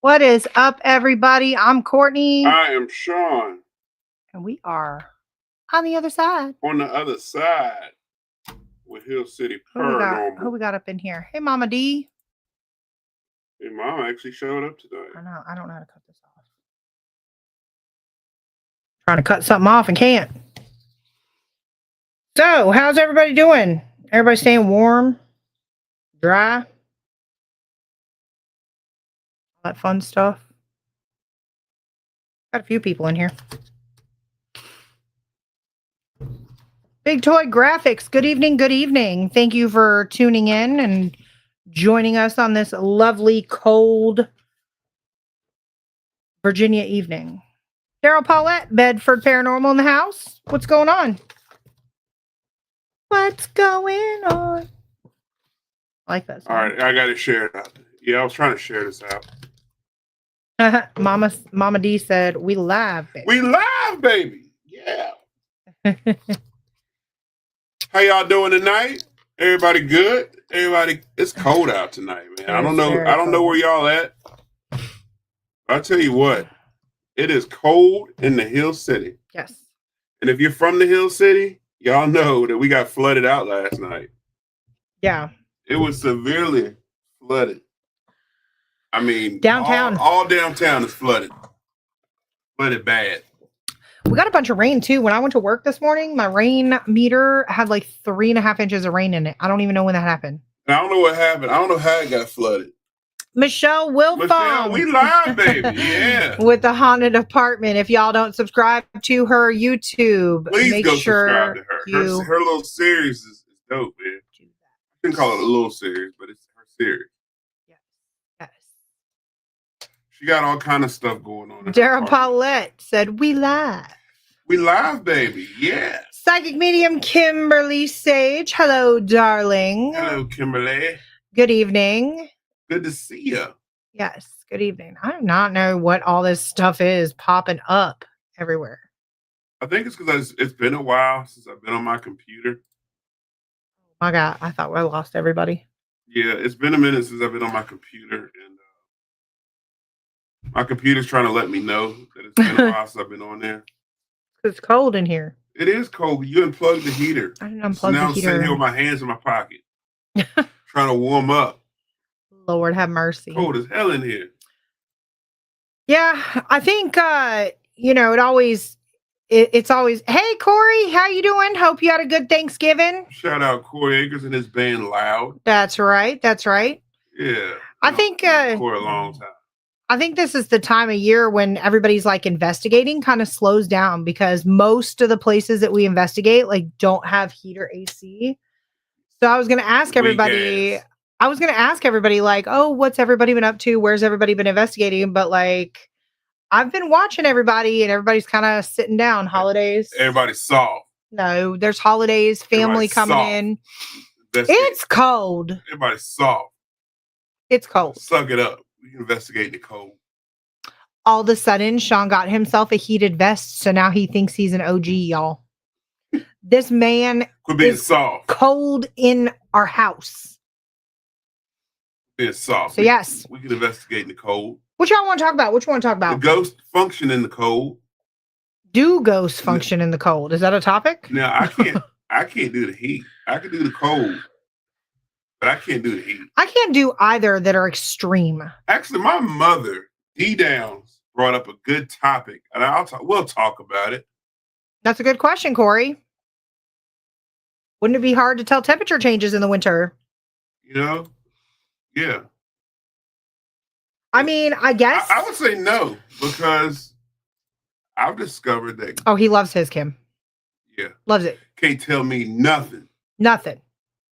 What is up, everybody? I'm Courtney. I am Sean. And we are on the other side. On the other side with Hill City Paranormal. Who we got up in here? Hey, Mama D. Hey, Mom actually showed up today. I know. I don't know how to cut this off. Trying to cut something off and can't. So, how's everybody doing? Everybody staying warm? Dry? All that fun stuff? Got a few people in here. Big Toy Graphics. Good evening. Good evening. Thank you for tuning in and joining us on this lovely, cold Virginia evening. Daryl Paulette, Bedford Paranormal in the house. What's going on? What's going on? I like that song. All right, I got to share it out. Yeah, I was trying to share this out. Mama D said, we live, baby. We live, baby. Yeah. How y'all doing tonight? Everybody good? Everybody, it's cold out tonight, man. I don't know where y'all at. I'll tell you what, it is cold in the Hill City. Yes. And if you're from the Hill City, y'all know that we got flooded out last night. Yeah. It was severely flooded. I mean, downtown. All downtown is flooded. Flooded bad. We got a bunch of rain too. When I went to work this morning, my rain meter had like 3.5 inches of rain in it. I don't even know when that happened. I don't know what happened. I don't know how it got flooded. Michelle Wilfong. We live, baby. Yeah. With the haunted apartment. If y'all don't subscribe to her YouTube, please make go sure subscribe to her. Her little series is dope, man. I can call it a little series, but it's her series. Yes. She got all kind of stuff going on. Dara Paulette said, we live. We live, baby. Yeah. Psychic medium Kimberly Sage. Hello, darling. Hello, Kimberly. Good evening. Good to see you. Yes, good evening. I do not know what all this stuff is popping up everywhere. I think it's because it's been a while since I've been on my computer. My God, I thought I lost everybody. Yeah, it's been a minute since I've been on my computer, and my computer's trying to let me know that it's been a while since I've been on there. It's cold in here. It is cold. You unplugged the heater. I didn't unplug so now the I'm heater. sitting here with my hands in my pocket, trying to warm up. Lord have mercy. Cold as hell in here. Yeah, I think it's always, hey Corey, how you doing? Hope you had a good Thanksgiving. Shout out Corey Akers and his band Loud. That's right. Yeah. I think for a long time. I think this is the time of year when everybody's like investigating kind of slows down because most of the places that we investigate like don't have heat or AC. So I was going to ask everybody like, oh, what's everybody been up to? Where's everybody been investigating? But like, I've been watching everybody and everybody's kind of sitting down. Holidays. Everybody's soft. No, there's holidays, family coming in. It's cold. Everybody's soft. It's cold. Suck it up. We can investigate the cold. All of a sudden, Sean got himself a heated vest, so now he thinks he's an OG, y'all. This man Quit being soft. Cold in our house. Being soft. So yes. We can investigate in the cold. What y'all want to talk about? The ghosts function in the cold. Do ghosts function in the cold? Is that a topic? Now I can't do the heat. I can do the cold. But I can't do the heat. I can't do either that are extreme. Actually, my mother, D-Downs, brought up a good topic, and we'll talk about it. That's a good question, Corey. Wouldn't it be hard to tell temperature changes in the winter? Yeah. I mean, I guess. I would say no, because I've discovered that. Oh, he loves his Kim. Yeah. Loves it. Can't tell me nothing. Nothing.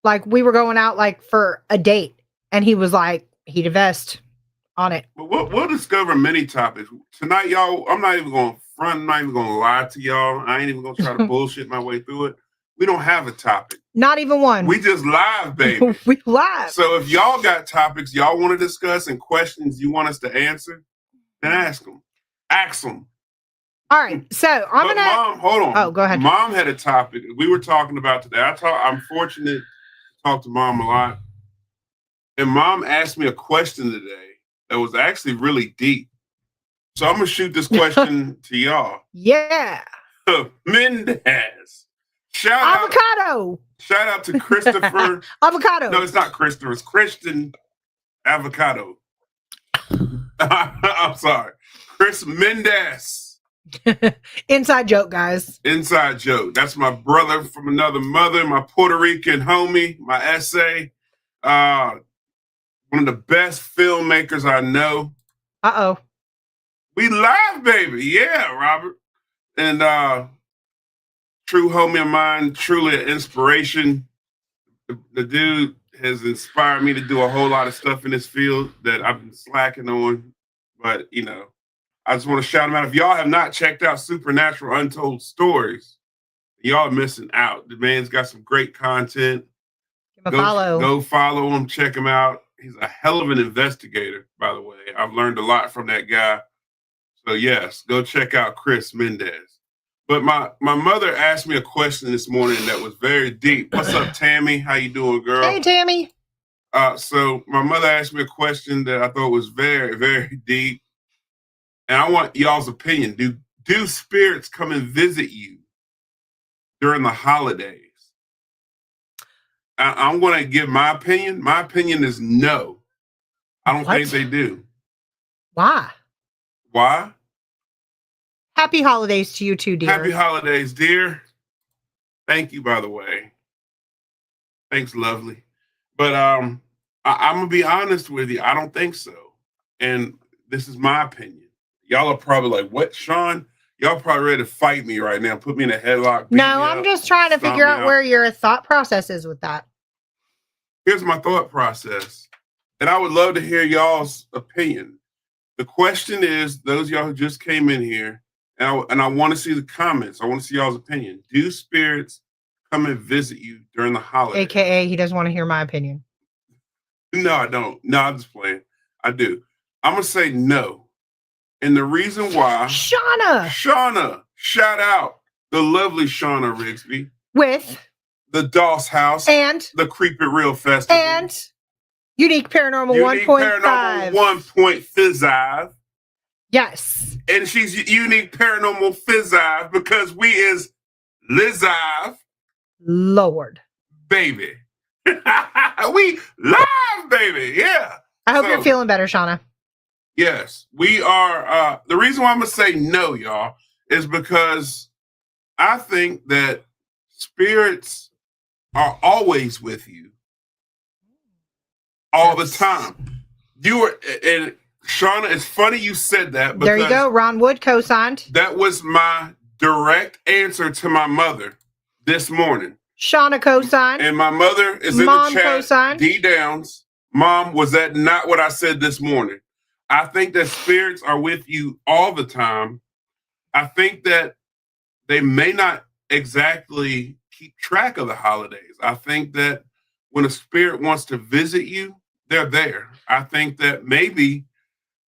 Like, we were going out, like, for a date, and he was like, heated vest on it. But we'll discover many topics. Tonight, y'all, I'm not even going to front. I'm not even going to lie to y'all. I ain't even going to try to bullshit my way through it. We don't have a topic. Not even one. We just live, baby. We live. So if y'all got topics y'all want to discuss and questions you want us to answer, then ask them. Ask them. All right, so Mom, hold on. Oh, go ahead. Mom had a topic we were talking about today. I'm fortunate to talk to Mom a lot. And Mom asked me a question today that was actually really deep. So I'm gonna shoot this question to y'all. Yeah. Mendez. Avocado. Shout out to Christopher. Avocado. No, it's not Christopher. It's Christian Avocado. I'm sorry. Chris Mendez. Inside joke, guys. Inside joke. That's my brother from another mother, my Puerto Rican homie, my essay. One of the best filmmakers I know. Uh-oh. We live, baby. Yeah, Robert. And true homie of mine, truly an inspiration. The dude has inspired me to do a whole lot of stuff in this field that I've been slacking on. But, you know, I just want to shout him out. If y'all have not checked out Supernatural Untold Stories, y'all are missing out. The man's got some great content. Give him a follow. Go follow him. Check him out. He's a hell of an investigator, by the way. I've learned a lot from that guy. So, yes, go check out Chris Mendez. But my mother asked me a question this morning that was very deep. What's up, Tammy? How you doing, girl? Hey, Tammy. So my mother asked me a question that I thought was very, very deep. And I want y'all's opinion. Do spirits come and visit you during the holidays? I'm going to give my opinion. My opinion is no. I don't think they do. Why? Why? Happy holidays to you too, dear. Happy holidays, dear. Thank you, by the way. Thanks, lovely. But I'm going to be honest with you. I don't think so. And this is my opinion. Y'all are probably like, what, Sean? Y'all probably ready to fight me right now. Put me in a headlock. No, I'm just trying to figure out where your thought process is with that. Here's my thought process. And I would love to hear y'all's opinion. The question is, those of y'all who just came in here, and I want to see the comments. I want to see y'all's opinion. Do spirits come and visit you during the holidays? AKA, he doesn't want to hear my opinion. No, I don't. No, I'm just playing. I do. I'm going to say no. And the reason why... Shauna! Shout out the lovely Shauna Rigsby. With... the Doss House. And... the Creep It Real Festival. And... Unique Paranormal 1.5. Paranormal 1.5. Yes. And she's Unique Paranormal Fizzive because we is Lizive. Lord. Baby. We live, baby. Yeah. I hope you're feeling better, Shauna. Yes. We are. The reason why I'm going to say no, y'all, is because I think that spirits are always with you. All the time. You were, and Shauna, it's funny you said that. There you go. Ron Wood co-signed. That was my direct answer to my mother this morning. Shauna co-signed. And my mother is Mom in the chat. Co-signed. D Downs. Mom, was that not what I said this morning? I think that spirits are with you all the time. I think that they may not exactly keep track of the holidays. I think that when a spirit wants to visit you, they're there. I think that maybe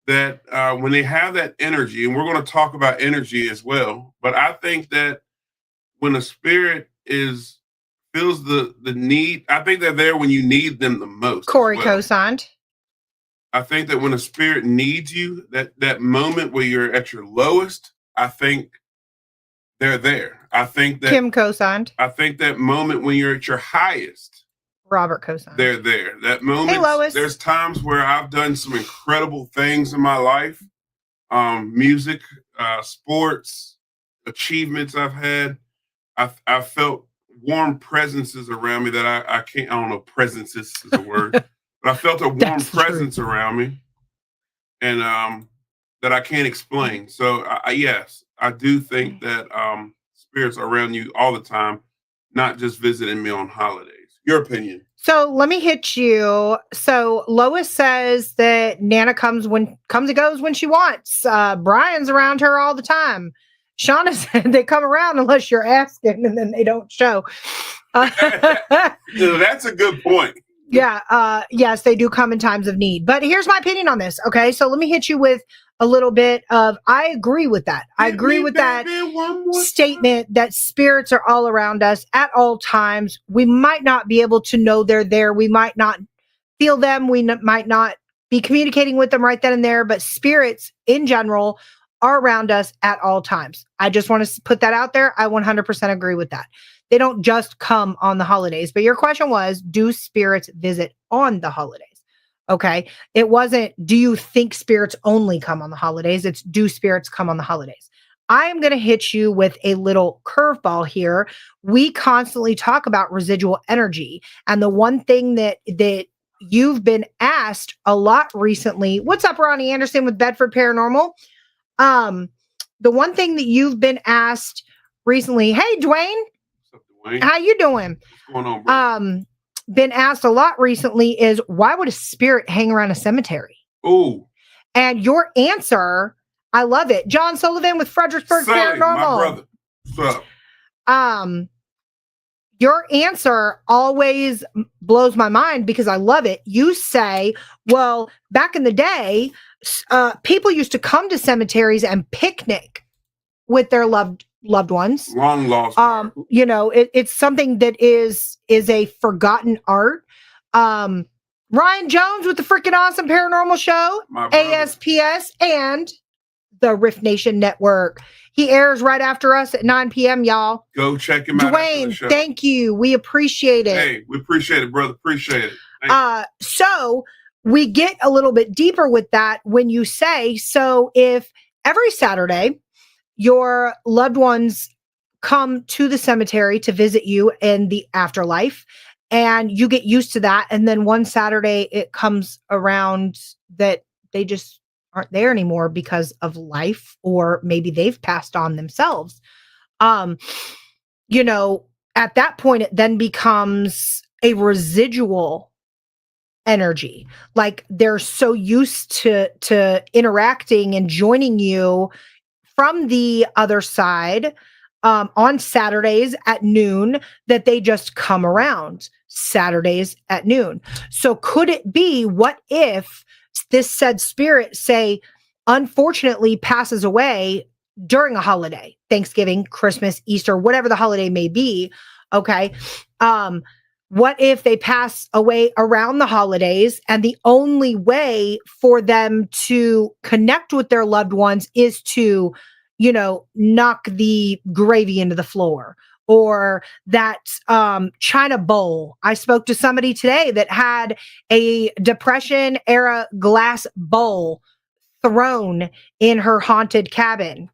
that when they have that energy, and we're going to talk about energy as well, but I think that when a spirit feels the need, I think they're there when you need them the most. Corey co-signed. I think that when a spirit needs you, that moment where you're at your lowest, I think they're there. I think that Kim co-signed. I think that moment when you're at your highest, Robert co-signed. They're there. That moment. Hey, Lois. There's times where I've done some incredible things in my life. Music, sports, achievements I've had. I've felt warm presences around me that I can't, I don't know, presences is a word, but I felt a warm presence around me and that I can't explain. So yes, I do think that spirits are around you all the time, not just visiting me on holidays. Your opinion. So let me hit you. So Lois says that Nana comes and goes when she wants. Brian's around her all the time. Shauna said they come around unless you're asking, and then they don't show. That's a good point. Yeah. Yes, they do come in times of need. But here's my opinion on this. Okay. So let me hit you with a little bit of, I agree with that. I agree with that statement that spirits are all around us at all times. We might not be able to know they're there. We might not feel them. We might not be communicating with them right then and there, but spirits in general are around us at all times. I just want to put that out there. I 100% agree with that. They don't just come on the holidays. But your question was, do spirits visit on the holidays? Okay. It wasn't, do you think spirits only come on the holidays? It's, do spirits come on the holidays? I am going to hit you with a little curveball here. We constantly talk about residual energy. And the one thing that you've been asked a lot recently, what's up, Ronnie Anderson with Bedford Paranormal? The one thing that you've been asked recently, hey, Dwayne. What's up, Dwayne? How you doing? What's going on, bro? Been asked a lot recently is, why would a spirit hang around a cemetery? Oh. And your answer, I love it. John Sullivan with Fredericksburg Paranormal. My brother. What's up? Your answer always blows my mind because I love it. You say, well, back in the day, people used to come to cemeteries and picnic with their loved ones. Long lost. You know, it's something that is a forgotten art. Ryan Jones with the freaking awesome paranormal show, ASPS, and the Riff Nation Network. He airs right after us at 9 p.m., y'all. Go check him out. Dwayne, thank you. We appreciate it. Hey, we appreciate it, brother. Appreciate it. So we get a little bit deeper with that when you say, so if every Saturday your loved ones come to the cemetery to visit you in the afterlife, and you get used to that, and then one Saturday it comes around that they just aren't there anymore because of life, or maybe they've passed on themselves. You know, at that point, it then becomes a residual energy. Like they're so used to interacting and joining you from the other side on Saturdays at noon that they just come around Saturdays at noon. So could it be, what if this said spirit, say, unfortunately passes away during a holiday, Thanksgiving, Christmas, Easter, whatever the holiday may be? Okay. What if they pass away around the holidays, and the only way for them to connect with their loved ones is to, you know, knock the gravy into the floor, or that China bowl? I spoke to somebody today that had a Depression era glass bowl thrown in her haunted cabin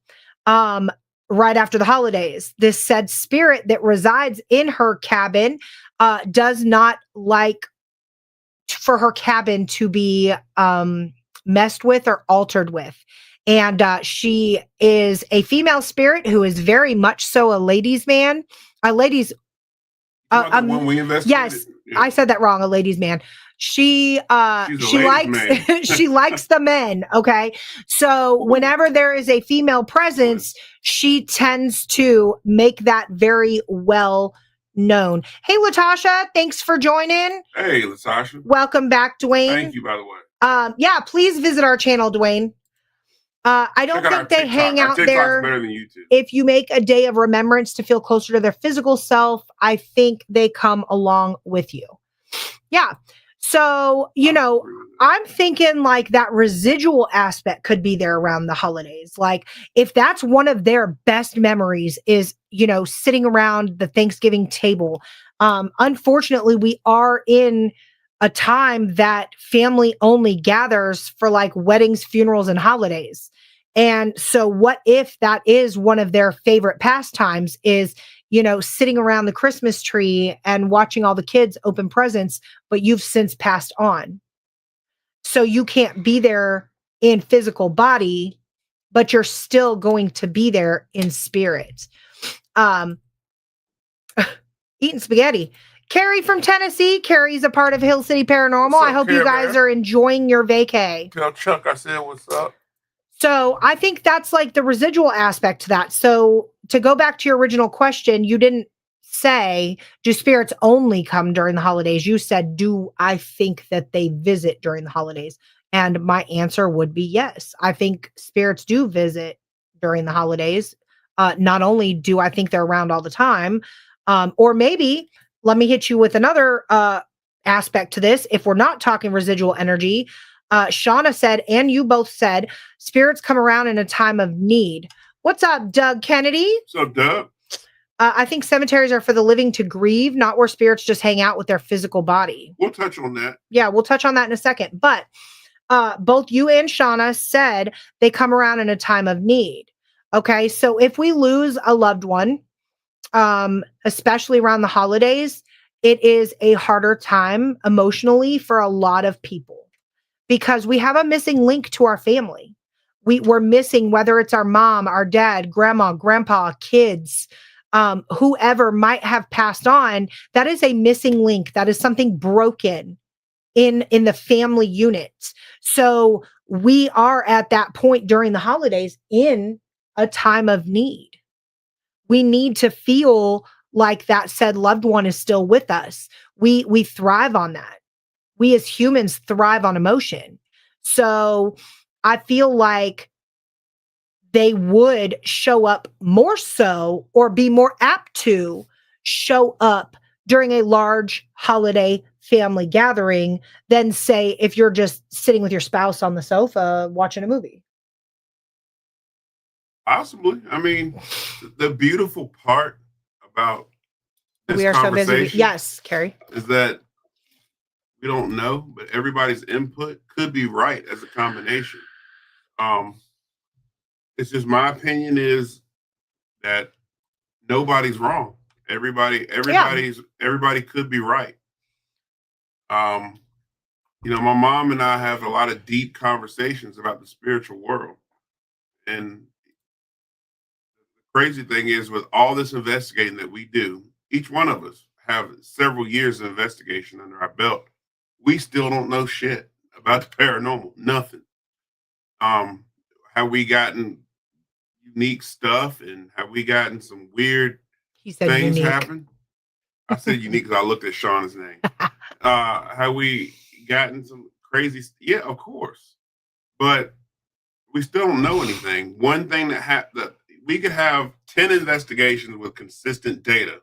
right after the holidays. This said spirit that resides in her cabin does not like for her cabin to be messed with or altered with. And she is a female spirit who is very much so a ladies' man. When we investigated. Yes, yeah. I said that wrong. A ladies' man. She likes she likes the men. Okay, so whenever there is a female presence, she tends to make that very well known. Hey, Latasha, thanks for joining. Hey, Latasha. Welcome back, Dwayne. Thank you, by the way. Yeah, please visit our channel, Dwayne. I don't think they hang out there. Better than YouTube. If you make a day of remembrance to feel closer to their physical self, I think they come along with you. Yeah. So, you know, I'm thinking like that residual aspect could be there around the holidays. Like if that's one of their best memories is, you know, sitting around the Thanksgiving table. Unfortunately, we are in a time that family only gathers for like weddings, funerals, and holidays. And so what if that is one of their favorite pastimes is, you know, sitting around the Christmas tree and watching all the kids open presents, but you've since passed on. So you can't be there in physical body, but you're still going to be there in spirit. Eating spaghetti. Carrie from Tennessee. Carrie's a part of Hill City Paranormal. I hope you guys are enjoying your vacay. Tell Chuck I said what's up. So I think that's like the residual aspect to that. So to go back to your original question, you didn't say, do spirits only come during the holidays? You said, do I think that they visit during the holidays? And my answer would be yes. I think spirits do visit during the holidays. Not only do I think they're around all the time, or maybe let me hit you with another aspect to this. If we're not talking residual energy, Shauna said, and you both said, spirits come around in a time of need. What's up, Doug Kennedy? What's up, Doug? I think cemeteries are for the living to grieve, not where spirits just hang out with their physical body. We'll touch on that. Yeah, we'll touch on that in a second. But both you and Shauna said they come around in a time of need. Okay, so if we lose a loved one, especially around the holidays, it is a harder time emotionally for a lot of people because we have a missing link to our family. We're missing, whether it's our mom, our dad, grandma, grandpa, kids, whoever might have passed on. That is a missing link. That is something broken in the family unit. So we are at that point during the holidays in a time of need. We need to feel like that said loved one is still with us. We thrive on that. We as humans thrive on emotion. So I feel like they would show up more so or be more apt to show up during a large holiday family gathering than, say, if you're just sitting with your spouse on the sofa watching a movie. Possibly. I mean, the beautiful part about this we are so busy. conversation Yes, Carrie. is that we don't know, but everybody's input could be right as a combination. It's just my opinion is that nobody's wrong. Everybody could be right. My mom and I have a lot of deep conversations about the spiritual world. And the crazy thing is, with all this investigating that we do, each one of us have several years of investigation under our belt. We still don't know shit about the paranormal. Nothing. Have we gotten unique stuff, and have we gotten some weird things happen? I said unique because I looked at Shauna's name. Have we gotten some crazy? Yeah, of course. But we still don't know anything. One thing that we could have 10 investigations with consistent data.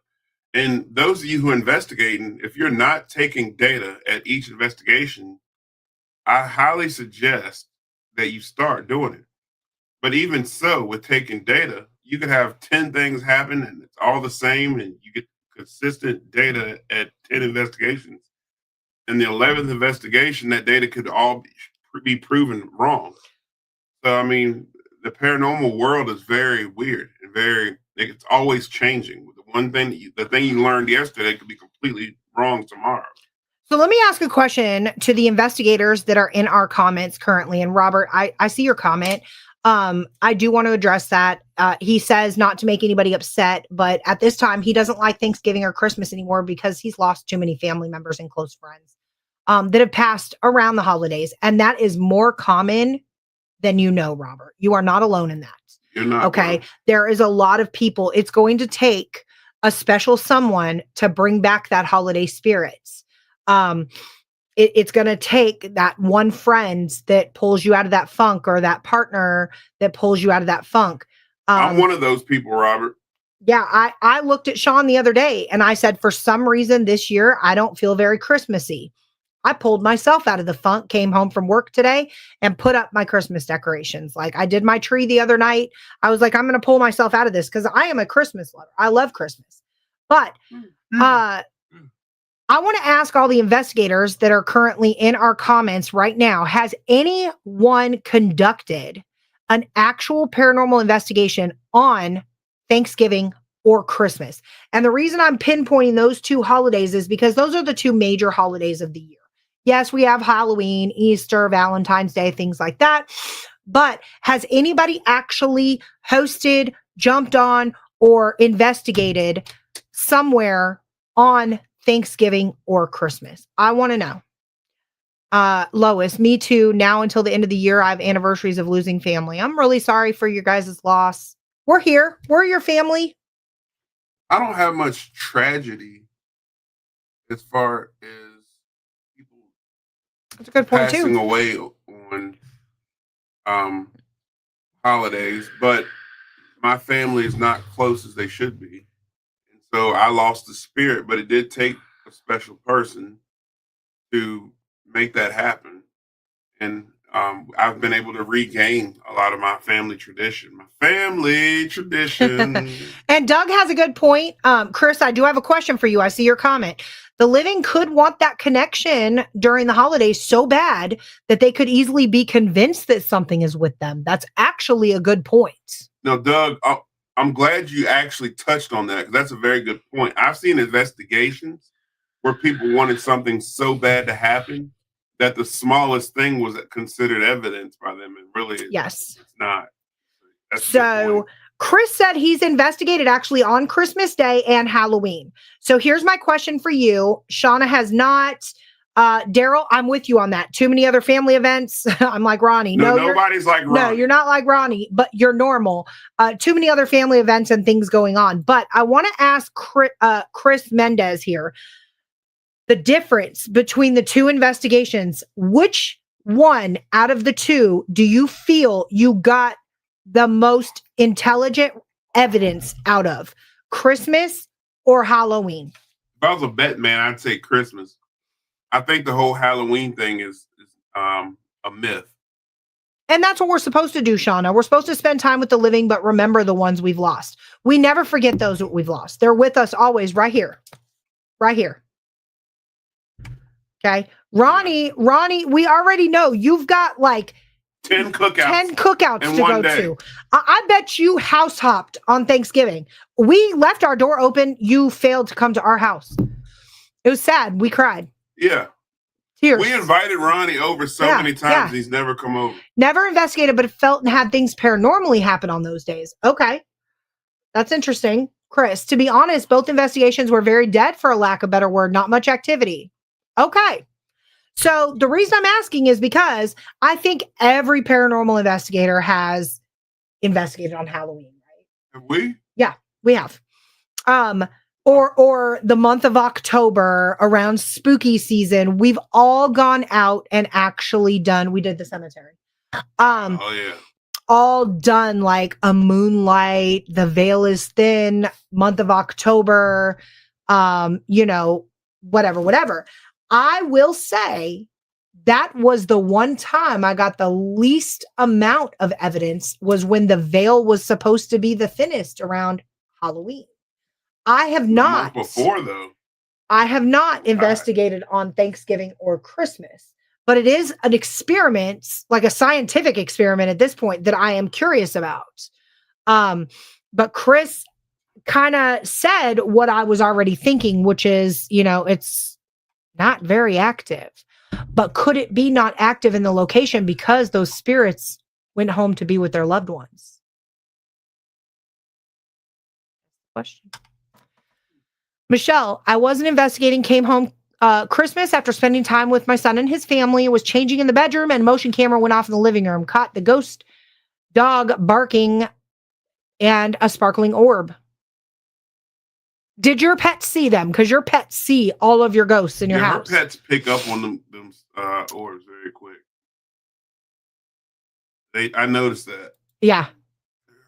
And those of you who are investigating, if you're not taking data at each investigation, I highly suggest that you start doing it. But even so, with taking data, you could have 10 things happen and it's all the same, and you get consistent data at 10 investigations. And the 11th investigation, that data could all be proven wrong. So, I mean, the paranormal world is very weird and it's always changing. The thing you learned yesterday could be completely wrong tomorrow. So let me ask a question to the investigators that are in our comments currently. And Robert, I see your comment. I do want to address that. He says not to make anybody upset, but at this time, he doesn't like Thanksgiving or Christmas anymore because he's lost too many family members and close friends that have passed around the holidays. And that is more common than you know, Robert. You are not alone in that. You're not. Okay. Bro. There is a lot of people. It's going to take a special someone to bring back that holiday spirits. It's going to take that one friend that pulls you out of that funk, or that partner that pulls you out of that funk. I'm one of those people, Robert. Yeah. I looked at Sean the other day and I said, for some reason this year, I don't feel very Christmassy. I pulled myself out of the funk, came home from work today and put up my Christmas decorations. Like, I did my tree the other night. I was like, I'm going to pull myself out of this because I am a Christmas lover. I love Christmas. But I want to ask all the investigators that are currently in our comments right now, has anyone conducted an actual paranormal investigation on Thanksgiving or Christmas? And the reason I'm pinpointing those two holidays is because those are the two major holidays of the year. Yes, we have Halloween, Easter, Valentine's Day, things like that. But has anybody actually hosted, jumped on, or investigated somewhere on Thanksgiving or Christmas? I want to know. Lois, me too. Now until the end of the year, I have anniversaries of losing family. I'm really sorry for your guys' loss. We're here. We're your family. I don't have much tragedy as far as people That's a good point passing too. away on holidays, but my family is not close as they should be. And so I lost the spirit, but it did take a special person to make that happen. and I've been able to regain a lot of my family tradition. And Doug has a good point. Chris, I do have a question for you. I see your comment. The living could want that connection during the holidays so bad that they could easily be convinced that something is with them. That's actually a good point. Now, Doug, I'm glad you actually touched on that, because that's a very good point. I've seen investigations where people wanted something so bad to happen that the smallest thing was considered evidence by them, and really, it's not. So Chris said he's investigated actually on Christmas Day and Halloween. So here's my question for you. Shauna has not. Daryl, I'm with you on that. Too many other family events. I'm like Ronnie. No, nobody's like Ronnie. No, you're not like Ronnie, but you're normal. Too many other family events and things going on. But I want to ask Chris Mendez here. The difference between the two investigations, which one out of the two do you feel you got the most intelligent evidence out of? Christmas or Halloween? If I was a bet man, I'd say Christmas. I think the whole Halloween thing is a myth. And that's what we're supposed to do, Shauna. We're supposed to spend time with the living, but remember the ones we've lost. We never forget those that we've lost. They're with us always, right here. Right here. Okay. Ronnie, we already know you've got like 10 cookouts to go to. I bet you house hopped on Thanksgiving. We left our door open. You failed to come to our house. It was sad. We cried. Yeah. Tears. We invited Ronnie over so many times. And he's never come over. Never investigated, but felt and had things paranormally happen on those days. Okay. That's interesting. Chris, to be honest, both investigations were very dead, for a lack of a better word. Not much activity. Okay. So the reason I'm asking is because I think every paranormal investigator has investigated on Halloween, right? Have we? Yeah, we have. Or the month of October around spooky season, we've all gone out and actually done, we did the cemetery. All done like a moonlight, the veil is thin, month of October, whatever. I will say that was the one time I got the least amount of evidence, was when the veil was supposed to be the thinnest around Halloween. I have not before though. I have not investigated on Thanksgiving or Christmas, but it is an experiment, like a scientific experiment at this point, that I am curious about. But Chris kind of said what I was already thinking, which is, it's not very active. But could it be not active in the location because those spirits went home to be with their loved ones? Question. Michelle, I wasn't investigating, came home Christmas after spending time with my son and his family, was changing in the bedroom, and motion camera went off in the living room, caught the ghost dog barking and a sparkling orb. Did your pets see them? Because your pets see all of your ghosts in your house. Her pets pick up on them orbs very quick. I noticed that. Yeah.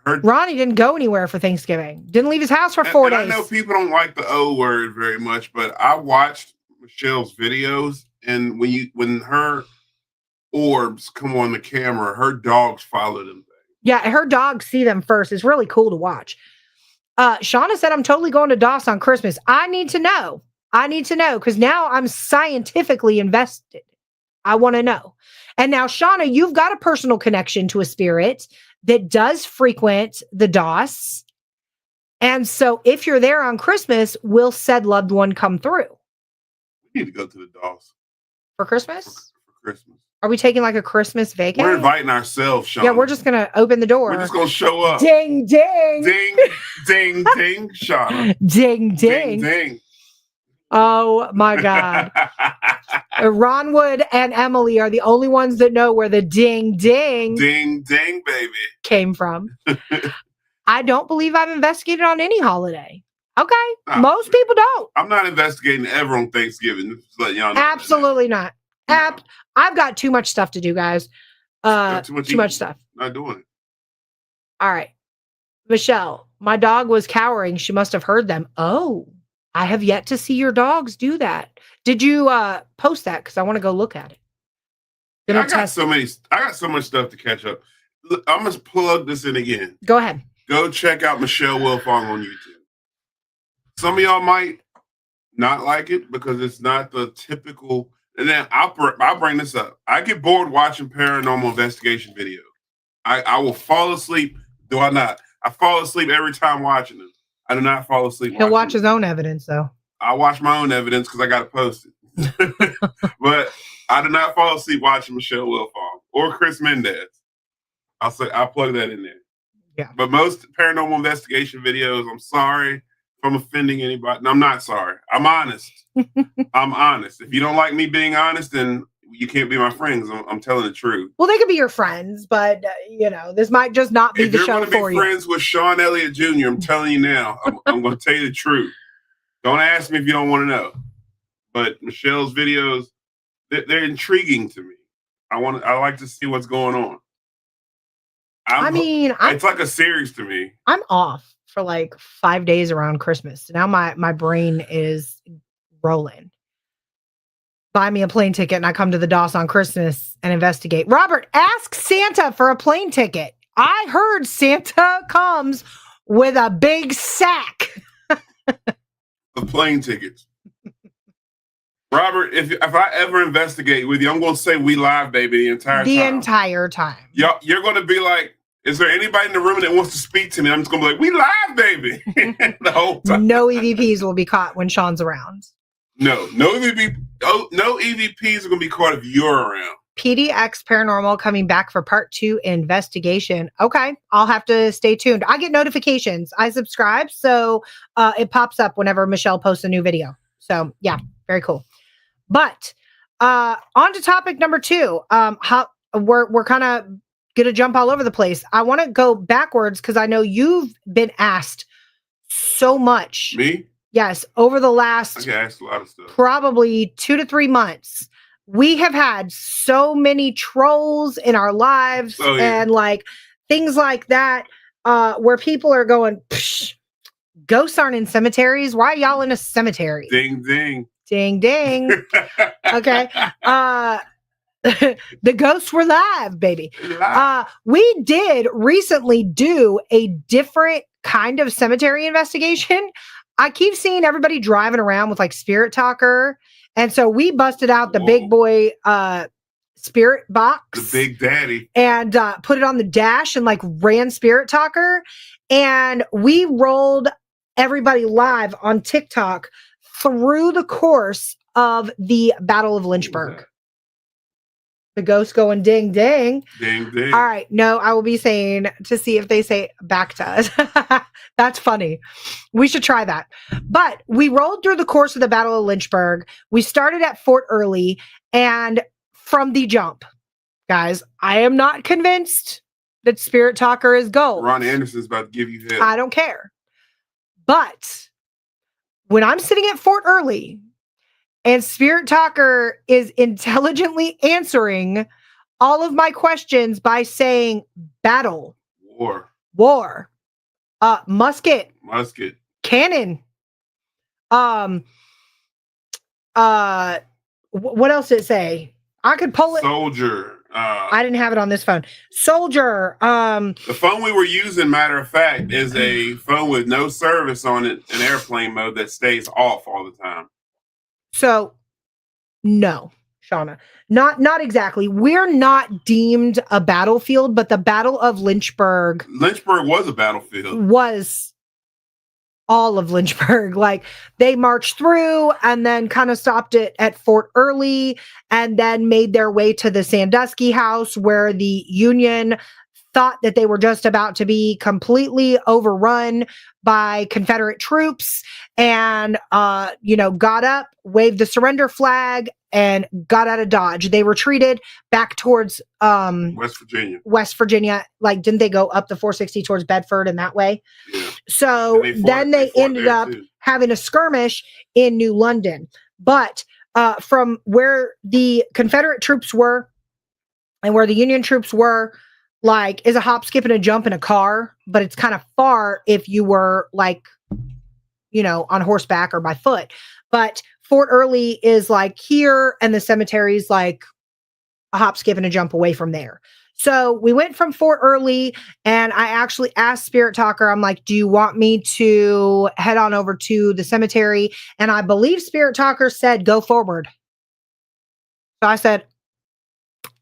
Ronnie didn't go anywhere for Thanksgiving. Didn't leave his house for 4 days. I know people don't like the O word very much, but I watched Michelle's videos, and when her orbs come on the camera, her dogs follow them. Yeah, her dogs see them first. It's really cool to watch. Shauna said, I'm totally going to DOS on Christmas. I need to know because now I'm scientifically invested. I want to know. And now, Shauna, you've got a personal connection to a spirit that does frequent the DOS. And so if you're there on Christmas, will said loved one come through? We need to go to the DOS. For Christmas? For Christmas. Are we taking like a Christmas vacation? We're inviting ourselves, Shauna. Yeah, we're just going to open the door. We're just going to show up. Ding, ding. Ding, ding, ding, Shauna. Ding, ding. Ding, ding. Oh, my God. Ronwood and Emily are the only ones that know where the ding, ding. Ding, ding, baby. Came from. I don't believe I've investigated on any holiday. Okay. Most people don't. I'm not investigating ever on Thanksgiving. Just let y'all know. Absolutely not. No. I've got too much stuff to do, guys. Too much stuff. Not doing it. All right. Michelle, my dog was cowering. She must have heard them. Oh, I have yet to see your dogs do that. Did you post that? Because I want to go look at it. I got so much stuff to catch up. Look, I'm gonna plug this in again. Go ahead. Go check out Michelle Wilfong on YouTube. Some of y'all might not like it because it's not the typical. And then I'll bring this up. I get bored watching paranormal investigation videos. I will fall asleep. Do I not? I fall asleep every time watching them. I do not fall asleep. He'll watch his own evidence, though. I watch my own evidence because I got to post it. But I do not fall asleep watching Michelle Wilfong or Chris Mendez. I'll plug that in there. Yeah. But most paranormal investigation videos, I'm sorry if I'm offending anybody. No, I'm not sorry. I'm honest. I'm honest. If you don't like me being honest, then you can't be my friends. I'm telling the truth. Well, they could be your friends, but this might just not be the show for you. If you're going to be friends with Sean Elliott Jr., I'm telling you now, I'm going to tell you the truth. Don't ask me if you don't want to know. But Michelle's videos, they're intriguing to me. I like to see what's going on. It's like a series to me. I'm off for like 5 days around Christmas. Now my brain is rolling. Buy me a plane ticket and I come to the DOS on Christmas and investigate. Robert, ask Santa for a plane ticket. I heard Santa comes with a big sack of plane tickets. Robert, if I ever investigate with you, I'm going to say we live, baby, the entire time. You're going to be like, is there anybody in the room that wants to speak to me? I'm just going to be like, we live, baby, the whole time. No EVPs will be caught when Sean's around. No EVPs are going to be caught if you're around. PDX Paranormal coming back for part 2 investigation. Okay, I'll have to stay tuned. I get notifications. I subscribe, so it pops up whenever Michelle posts a new video. So yeah, very cool. But on to topic number 2. How we're kind of gonna jump all over the place. I want to go backwards because I know you've been asked so much. Me? Yes, over the last I get asked a lot of stuff. Probably 2 to 3 months. We have had so many trolls in our lives and like things like that, where people are going, ghosts aren't in cemeteries. Why are y'all in a cemetery? Ding, ding. Ding, ding. Okay. The ghosts were live, baby. We did recently do a different kind of cemetery investigation. I keep seeing everybody driving around with like Spirit Talker. And so we busted out the big boy spirit box. The big daddy. And put it on the dash and like ran Spirit Talker. And we rolled everybody live on TikTok through the course of the Battle of Lynchburg. The ghost going ding, ding. Ding, ding. All right. No, I will be saying to see if they say back to us. That's funny. We should try that. But we rolled through the course of the Battle of Lynchburg. We started at Fort Early. And from the jump, guys, I am not convinced that Spirit Talker is gold. Ron Anderson's about to give you hell. I don't care. But when I'm sitting at Fort Early, and Spirit Talker is intelligently answering all of my questions by saying battle, war, musket, cannon. What else did it say? I could pull it. Soldier. I didn't have it on this phone. Soldier. The phone we were using, matter of fact, is a phone with no service on it in airplane mode that stays off all the time. So, no, Shauna, not exactly. We're not deemed a battlefield, but the Battle of Lynchburg. Lynchburg was a battlefield. Was all of Lynchburg. Like they marched through and then kind of stopped it at Fort Early and then made their way to the Sandusky house where the Union thought that they were just about to be completely overrun by Confederate troops and, got up, waved the surrender flag and got out of Dodge. They retreated back towards West Virginia. Like, didn't they go up the 460 towards Bedford and that way? Yeah. So then they ended up having a skirmish in New London. But from where the Confederate troops were and where the Union troops were, like, is a hop, skip, and a jump in a car, but it's kind of far if you were like, on horseback or by foot. But Fort Early is like here, and the cemetery is like a hop, skip, and a jump away from there. So we went from Fort Early, and I actually asked Spirit Talker, I'm like, do you want me to head on over to the cemetery? And I believe Spirit Talker said, go forward. So I said,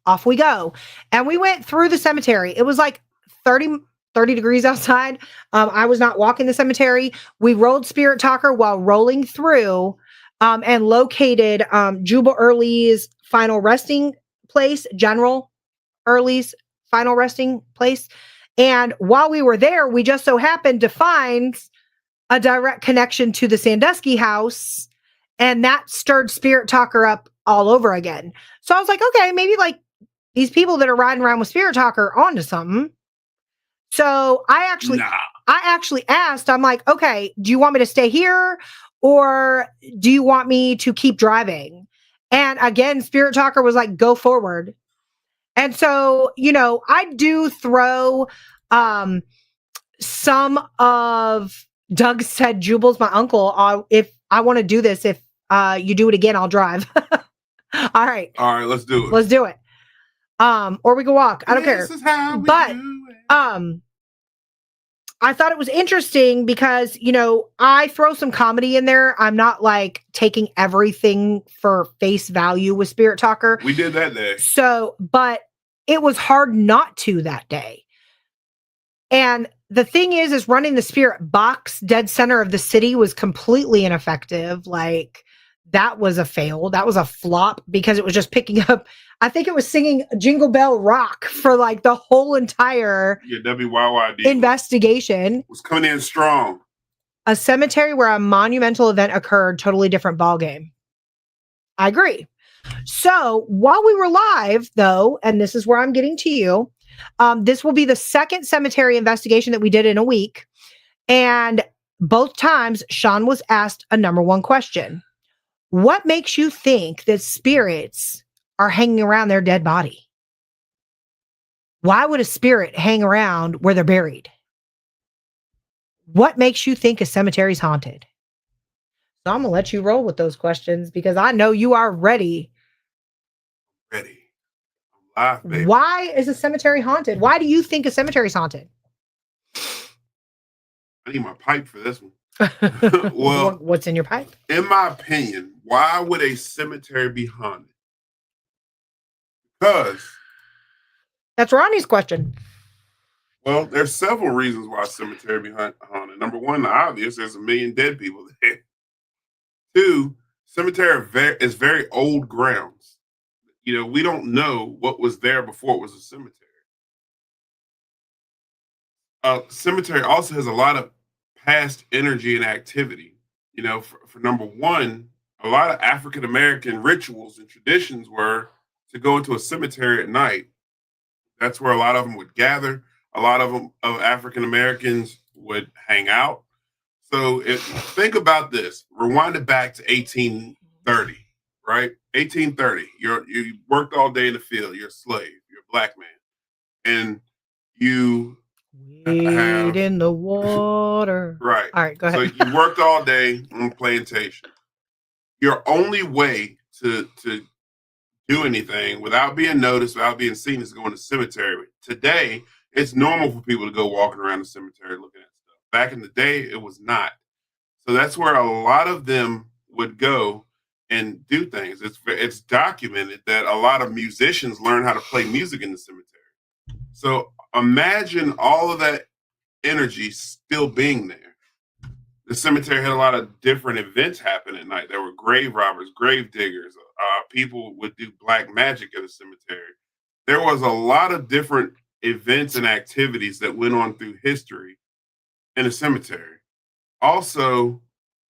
off we go. And we went through the cemetery. It was like 30 degrees outside. I was not walking the cemetery. We rolled Spirit Talker while rolling through and located Jubal Early's final resting place, General Early's final resting place. And while we were there, we just so happened to find a direct connection to the Sandusky house. And that stirred Spirit Talker up all over again. So I was like, okay, maybe like these people that are riding around with Spirit Talker are onto something. So I actually asked, I'm like, okay, do you want me to stay here or do you want me to keep driving? And again, Spirit Talker was like, go forward. And so, you know, I do throw some of Doug said Jubal's my uncle. If I want to do this, if you do it again, I'll drive. All right, let's do it. Let's do it. Or we can walk. I don't care. This is how we but do it. I thought it was interesting because, you know, I throw some comedy in there. I'm not like taking everything for face value with Spirit Talker. We did that day. So, but it was hard not to that day. And the thing is running the spirit box dead center of the city was completely ineffective. Like that was a fail. That was a flop because it was just picking up. I think it was singing Jingle Bell Rock for like the whole entire WYYD investigation. Was coming in strong. A cemetery where a monumental event occurred, totally different ballgame. I agree. So while we were live, though, and this is where I'm getting to you, this will be the second cemetery investigation that we did in a week. And both times, Sean was asked a number one question. What makes you think that spirits are hanging around their dead body? Why would a spirit hang around where they're buried? What makes you think a cemetery is haunted? So I'm going to let you roll with those questions because I know you are ready. Ready. I'm live, baby. Why is a cemetery haunted? Why do you think a cemetery is haunted? I need my pipe for this one. Well, what's in your pipe? In my opinion, why would a cemetery be haunted? Because that's Ronnie's question. Well, there's several reasons why a cemetery be haunted. Number one, the obvious, there's 1 million dead people there. Two, cemetery is very old grounds. You know, we don't know what was there before it was a cemetery. Cemetery also has a lot of past energy and activity. You know, for number one, a lot of African American rituals and traditions were to go into a cemetery at night. That's where a lot of them would gather. A lot of them of African Americans would hang out. So think about this. Rewind it back to 1830, right? 1830. You worked all day in the field. You're a slave. You're a black man, and you wade in the water. Right. All right, go ahead. So you worked all day on plantation. Your only way to do anything without being noticed, without being seen, is going to the cemetery. Today, it's normal for people to go walking around the cemetery looking at stuff. Back in the day, it was not. So that's where a lot of them would go and do things. It's documented that a lot of musicians learn how to play music in the cemetery. So imagine all of that energy still being there. The cemetery had a lot of different events happen at night. There were grave robbers, grave diggers. People would do black magic at the cemetery. There was a lot of different events and activities that went on through history in a cemetery. Also,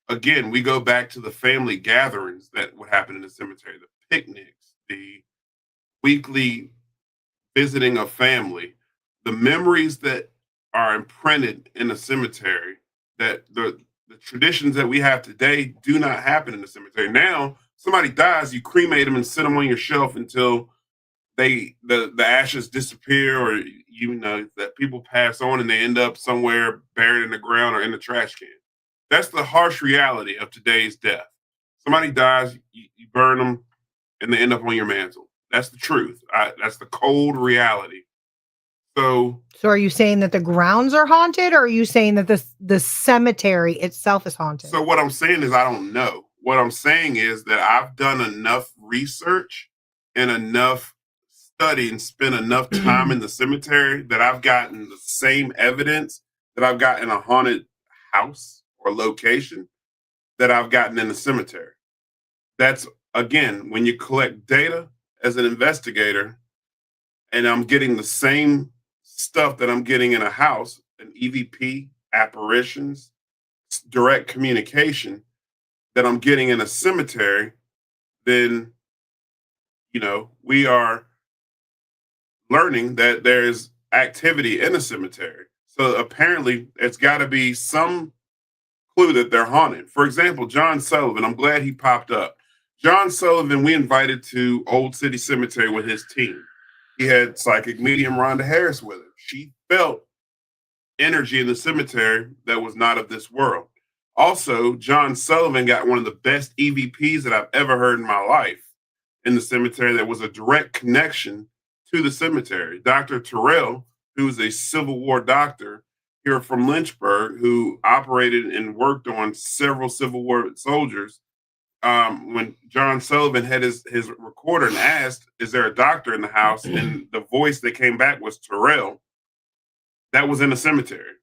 again, we go back to the family gatherings that would happen in the cemetery, the picnics, the weekly visiting of family, the memories that are imprinted in a cemetery, that the traditions that we have today do not happen in the cemetery. Now, somebody dies, you cremate them and sit them on your shelf until the ashes disappear, or you know that people pass on and they end up somewhere buried in the ground or in the trash can. That's the harsh reality of today's death. Somebody dies, you burn them, and they end up on your mantle. That's the truth. That's the cold reality. So are you saying that the grounds are haunted, or are you saying that the cemetery itself is haunted? So what I'm saying is I don't know. What I'm saying is that I've done enough research and enough study and spent enough time in the cemetery that I've gotten the same evidence that I've gotten in a haunted house or location that I've gotten in the cemetery. That's, again, when you collect data as an investigator and I'm getting the same stuff that I'm getting in a house, an EVP, apparitions, direct communication that I'm getting in a cemetery, then, we are learning that there's activity in a cemetery. So apparently it's got to be some clue that they're haunted. For example, John Sullivan, I'm glad he popped up. John Sullivan, we invited to Old City Cemetery with his team. He had psychic medium Rhonda Harris with him. She felt energy in the cemetery that was not of this world. Also, John Sullivan got one of the best EVPs that I've ever heard in my life in the cemetery that was a direct connection to the cemetery. Dr. Terrell, who is a Civil War doctor here from Lynchburg, who operated and worked on several Civil War soldiers. When John Sullivan had his recorder and asked, is there a doctor in the house? And the voice that came back was Terrell. That was in the cemetery.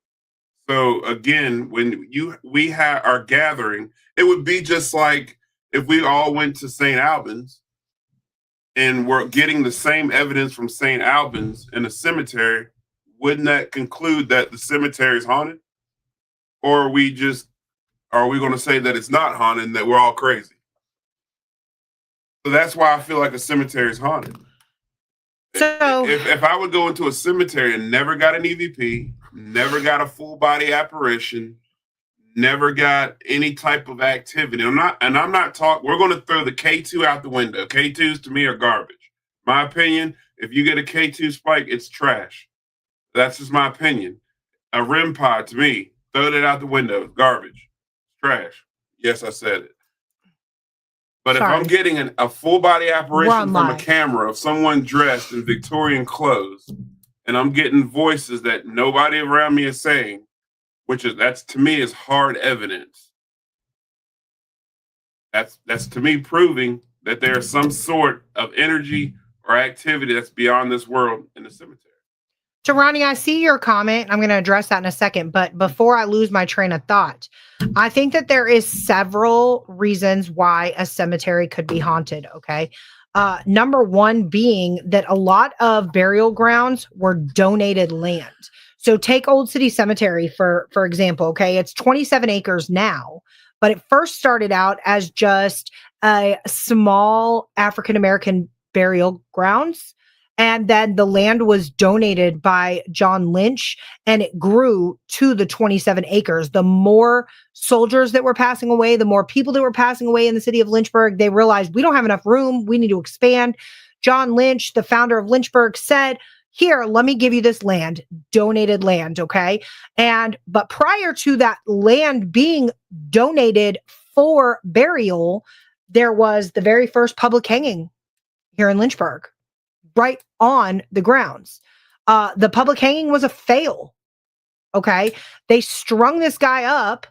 So again, when we are gathering, it would be just like if we all went to St. Albans and we're getting the same evidence from St. Albans in a cemetery. Wouldn't that conclude that the cemetery is haunted? Or are we going to say that it's not haunted and that we're all crazy? So that's why I feel like a cemetery is haunted. So if I would go into a cemetery and never got an EVP, never got a full body apparition, never got any type of activity, I'm not talking, we're going to throw the K2 out the window. K2s to me are garbage. My opinion, if you get a K2 spike, it's trash. That's just my opinion. A REM pod to me, throw that out the window, garbage, trash. Yes, I said it. But if I'm getting a full body apparition from a camera of someone dressed in Victorian clothes, and I'm getting voices that nobody around me is saying, that's to me is hard evidence. That's to me proving that there is some sort of energy or activity that's beyond this world in the cemetery. So, Ronnie, I see your comment. I'm going to address that in a second. But before I lose my train of thought, I think that there is several reasons why a cemetery could be haunted. Okay. Number one being that a lot of burial grounds were donated land. So take Old City Cemetery, for example. Okay. It's 27 acres now, but it first started out as just a small African-American burial grounds. And then the land was donated by John Lynch, and it grew to the 27 acres. The more soldiers that were passing away, the more people that were passing away in the city of Lynchburg, they realized we don't have enough room. We need to expand. John Lynch, the founder of Lynchburg, said, here, let me give you this land, donated land. Okay. But prior to that land being donated for burial, there was the very first public hanging here in Lynchburg, right on the grounds. The public hanging was a fail. Okay. They strung this guy up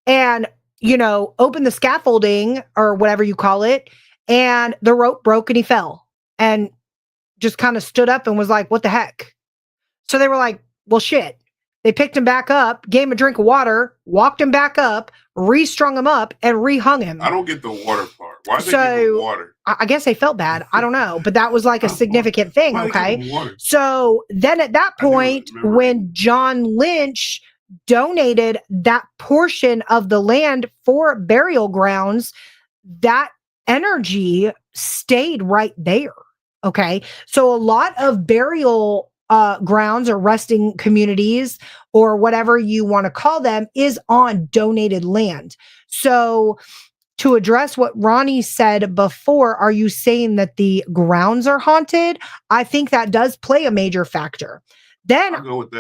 and, opened the scaffolding or whatever you call it. And the rope broke and he fell and just kind of stood up and was like, what the heck? So they were like, well, shit. They picked him back up, gave him a drink of water, walked him back up, restrung him up, and rehung him. I don't get the water part. Why did they give him water? I guess they felt bad. I don't know. But that was like a significant thing, okay? So then at that point, when John Lynch donated that portion of the land for burial grounds, that energy stayed right there, okay? So a lot of burial grounds or resting communities or whatever you want to call them is on donated land. So to address what Ronnie said before, are you saying that the grounds are haunted? I think that does play a major factor. Then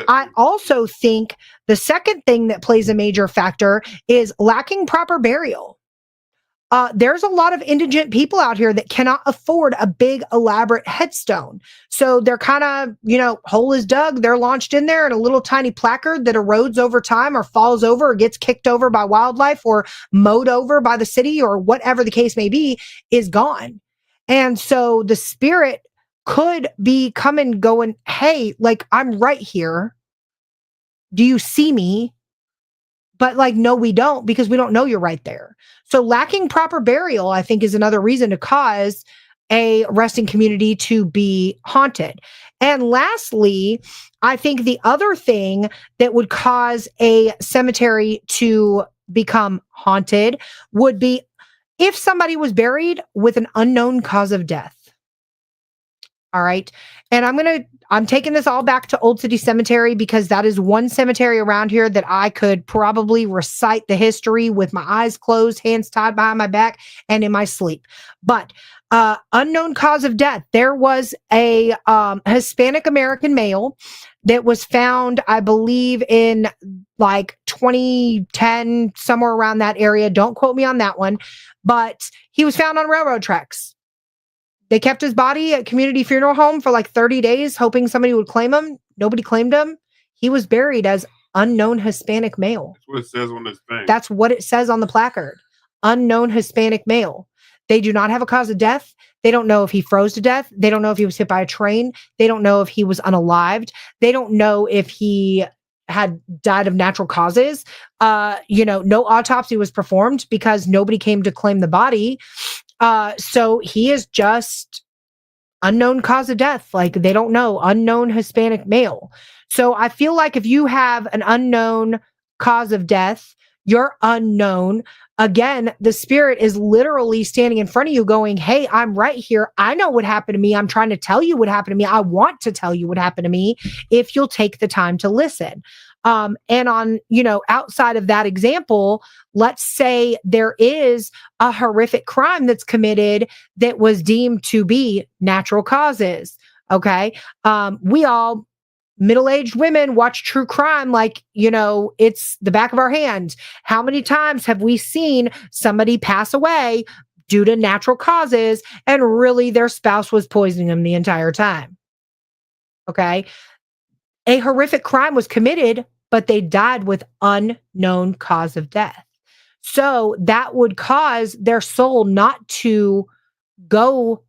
I also think the second thing that plays a major factor is lacking proper burial. there's a lot of indigent people out here that cannot afford a big, elaborate headstone. So they're kind of, hole is dug, they're launched in there, and a little tiny placard that erodes over time or falls over or gets kicked over by wildlife or mowed over by the city or whatever the case may be is gone. And so the spirit could be coming going, hey, like, I'm right here. Do you see me? But like, no, we don't, because we don't know you're right there. So lacking proper burial, I think, is another reason to cause a resting community to be haunted. And lastly, I think the other thing that would cause a cemetery to become haunted would be if somebody was buried with an unknown cause of death. All right. And I'm taking this all back to Old City Cemetery because that is one cemetery around here that I could probably recite the history with my eyes closed, hands tied behind my back, and in my sleep. But unknown cause of death. There was a Hispanic American male that was found, I believe, in like 2010, somewhere around that area. Don't quote me on that one. But he was found on railroad tracks. They kept his body at community funeral home for like 30 days, hoping somebody would claim him. Nobody claimed him. He was buried as unknown Hispanic male. That's what it says on this thing. That's what it says on the placard. Unknown Hispanic male. They do not have a cause of death. They don't know if he froze to death. They don't know if he was hit by a train. They don't know if he was unalived. They don't know if he had died of natural causes. No autopsy was performed because nobody came to claim the body. So he is just unknown cause of death. Like, they don't know. Unknown Hispanic male. So I feel like if you have an unknown cause of death, you're unknown. Again, the spirit is literally standing in front of you going, hey, I'm right here. I know what happened to me. I'm trying to tell you what happened to me. I want to tell you what happened to me if you'll take the time to listen. And on, outside of that example, let's say there is a horrific crime that's committed that was deemed to be natural causes. Okay. We all middle-aged women watch true crime like, it's the back of our hand. How many times have we seen somebody pass away due to natural causes and really their spouse was poisoning them the entire time? Okay. A horrific crime was committed, but they died with unknown cause of death. So that would cause their soul not to go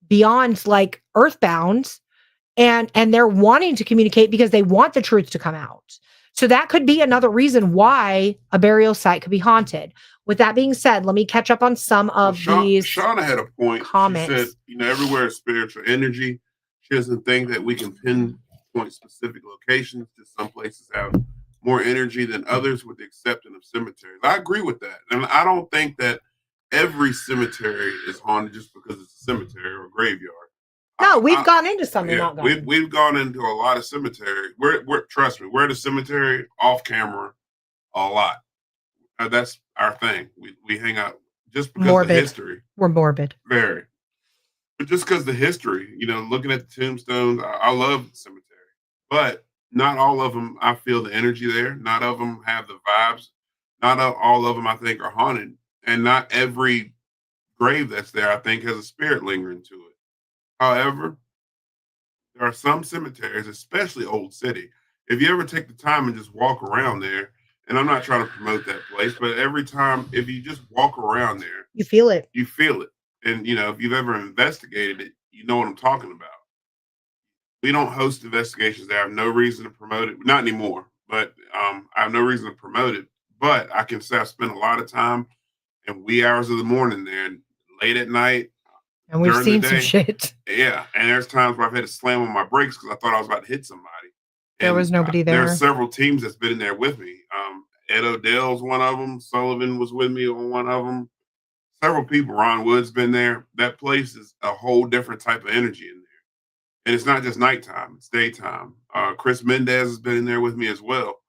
beyond like earthbound, and they're wanting to communicate because they want the truth to come out. So that could be another reason why a burial site could be haunted. With that being said, let me catch up on some of these. Shauna had a point. Comments. She said, everywhere is spiritual energy. She doesn't think that we can pinpoint specific locations. Just some places have more energy than others, with the exception of cemeteries. I agree with that. And I don't think that every cemetery is haunted just because it's a cemetery or a graveyard. No, we've gone into some. Yeah, we've gone into a lot of cemeteries. Trust me, we're at a cemetery off camera a lot. That's our thing. We hang out just because of the history. We're morbid. Very. But just because of the history, looking at the tombstones, I love the cemetery. But not all of them, I feel the energy there. Not all of them have the vibes. Not all of them, I think, are haunted. And not every grave that's there, I think, has a spirit lingering to it. However, there are some cemeteries, especially Old City. If you ever take the time and just walk around there, and I'm not trying to promote that place, but every time, if you just walk around there, you feel it. You feel it. And, if you've ever investigated it, you know what I'm talking about. We don't host investigations there. I have no reason to promote it. Not anymore, but I have no reason to promote it. But I can say I've spent a lot of time in wee hours of the morning there, and late at night. And we've seen some shit. Yeah. And there's times where I've had to slam on my brakes because I thought I was about to hit somebody. There was nobody there. There are several teams that's been in there with me. Ed Odell's one of them. Sullivan was with me on one of them. Several people. Ron Wood's been there. That place is a whole different type of energy in there. And it's not just nighttime. It's daytime. Chris Mendez has been in there with me as well.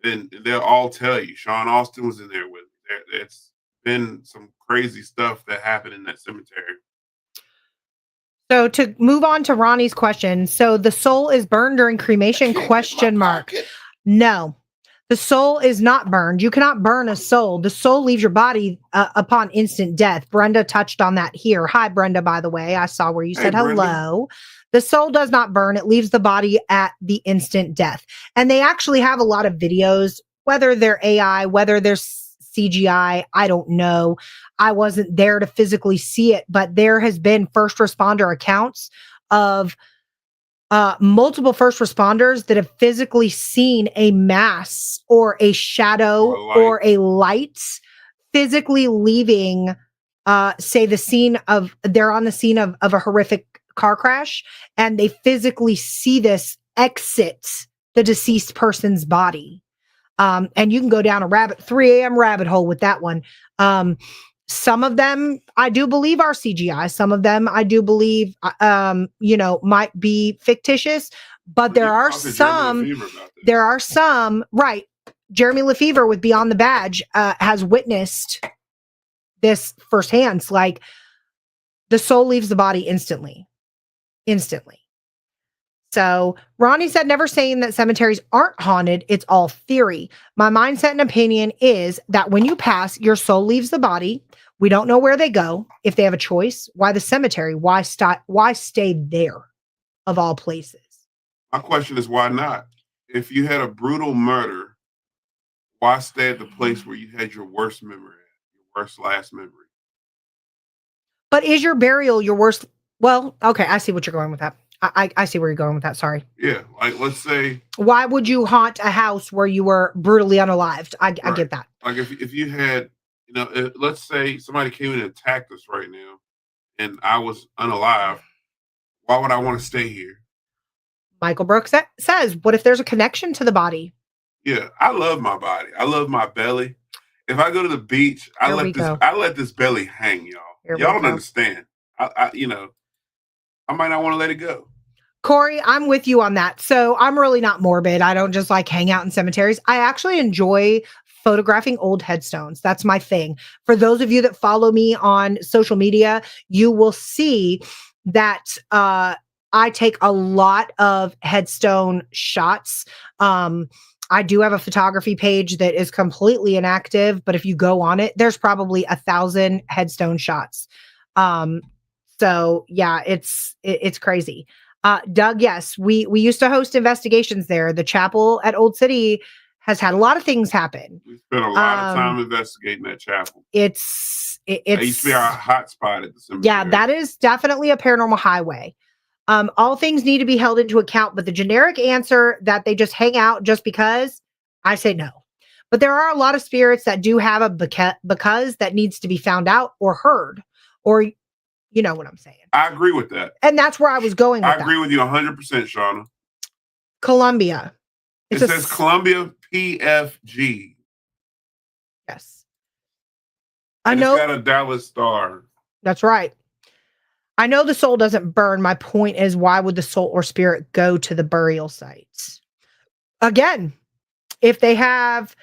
And they'll all tell you. Sean Austin was in there with me. It's been some crazy stuff that happened in that cemetery. So to move on to Ronnie's question. So the soul is burned during cremation? ? No. The soul is not burned. You cannot burn a soul. The soul leaves your body upon instant death. Brenda touched on that here. Hi, Brenda, by the way. I saw where you said hello. Brenda. The soul does not burn. It leaves the body at the instant death. And they actually have a lot of videos, whether they're AI, whether they're CGI, I don't know. I wasn't there to physically see it, but there has been first responder accounts of multiple first responders that have physically seen a mass or a shadow or a light physically leaving, say they're on the scene of a horrific car crash, and they physically see this exit the deceased person's body. And you can go down a 3 a.m. rabbit hole with that one. Some of them I do believe are CGI. Some of them I do believe, might be fictitious, but there are some, right. Jeremy Lefevre with Beyond the Badge has witnessed this firsthand. It's like the soul leaves the body instantly. So Ronnie said, never saying that cemeteries aren't haunted. It's all theory. My mindset and opinion is that when you pass, your soul leaves the body. We don't know where they go. If they have a choice, why the cemetery? Why stay there of all places? My question is, why not? If you had a brutal murder, why stay at the place where you had your worst memory, your worst last memory? But is your burial your worst? Well, okay, I see what you're going with that. I see where you're going with that. Sorry. Yeah, like let's say. Why would you haunt a house where you were brutally unalived? I get that. Like if you had, let's say somebody came in and attacked us right now, and I was unalive, why would I want to stay here? Michael Brooks says, what if there's a connection to the body? Yeah, I love my body. I love my belly. If I go to the beach, I let this belly hang, y'all. Y'all don't understand. I might not want to let it go. Corey, I'm with you on that. So I'm really not morbid. I don't just like hang out in cemeteries. I actually enjoy photographing old headstones. That's my thing. For those of you that follow me on social media, you will see that I take a lot of headstone shots. I do have a photography page that is completely inactive, but if you go on it, there's probably 1,000 headstone shots. So yeah, it's crazy. Doug, yes, we used to host investigations there. The chapel at Old City has had a lot of things happen. We spent a lot of time investigating that chapel. It used to be our hot spot at the cemetery. Yeah, that is definitely a paranormal highway. All things need to be held into account, but the generic answer that they just hang out just because, I say no. But there are a lot of spirits that do have a because that needs to be found out or heard, or you know what I'm saying. I agree with that. And that's where I was going with I agree with you 100%, Shauna. Columbia. It says Columbia PFG. Yes. And it's got a Dallas star. That's right. I know the soul doesn't burn. My point is, why would the soul or spirit go to the burial sites? Again, if they have,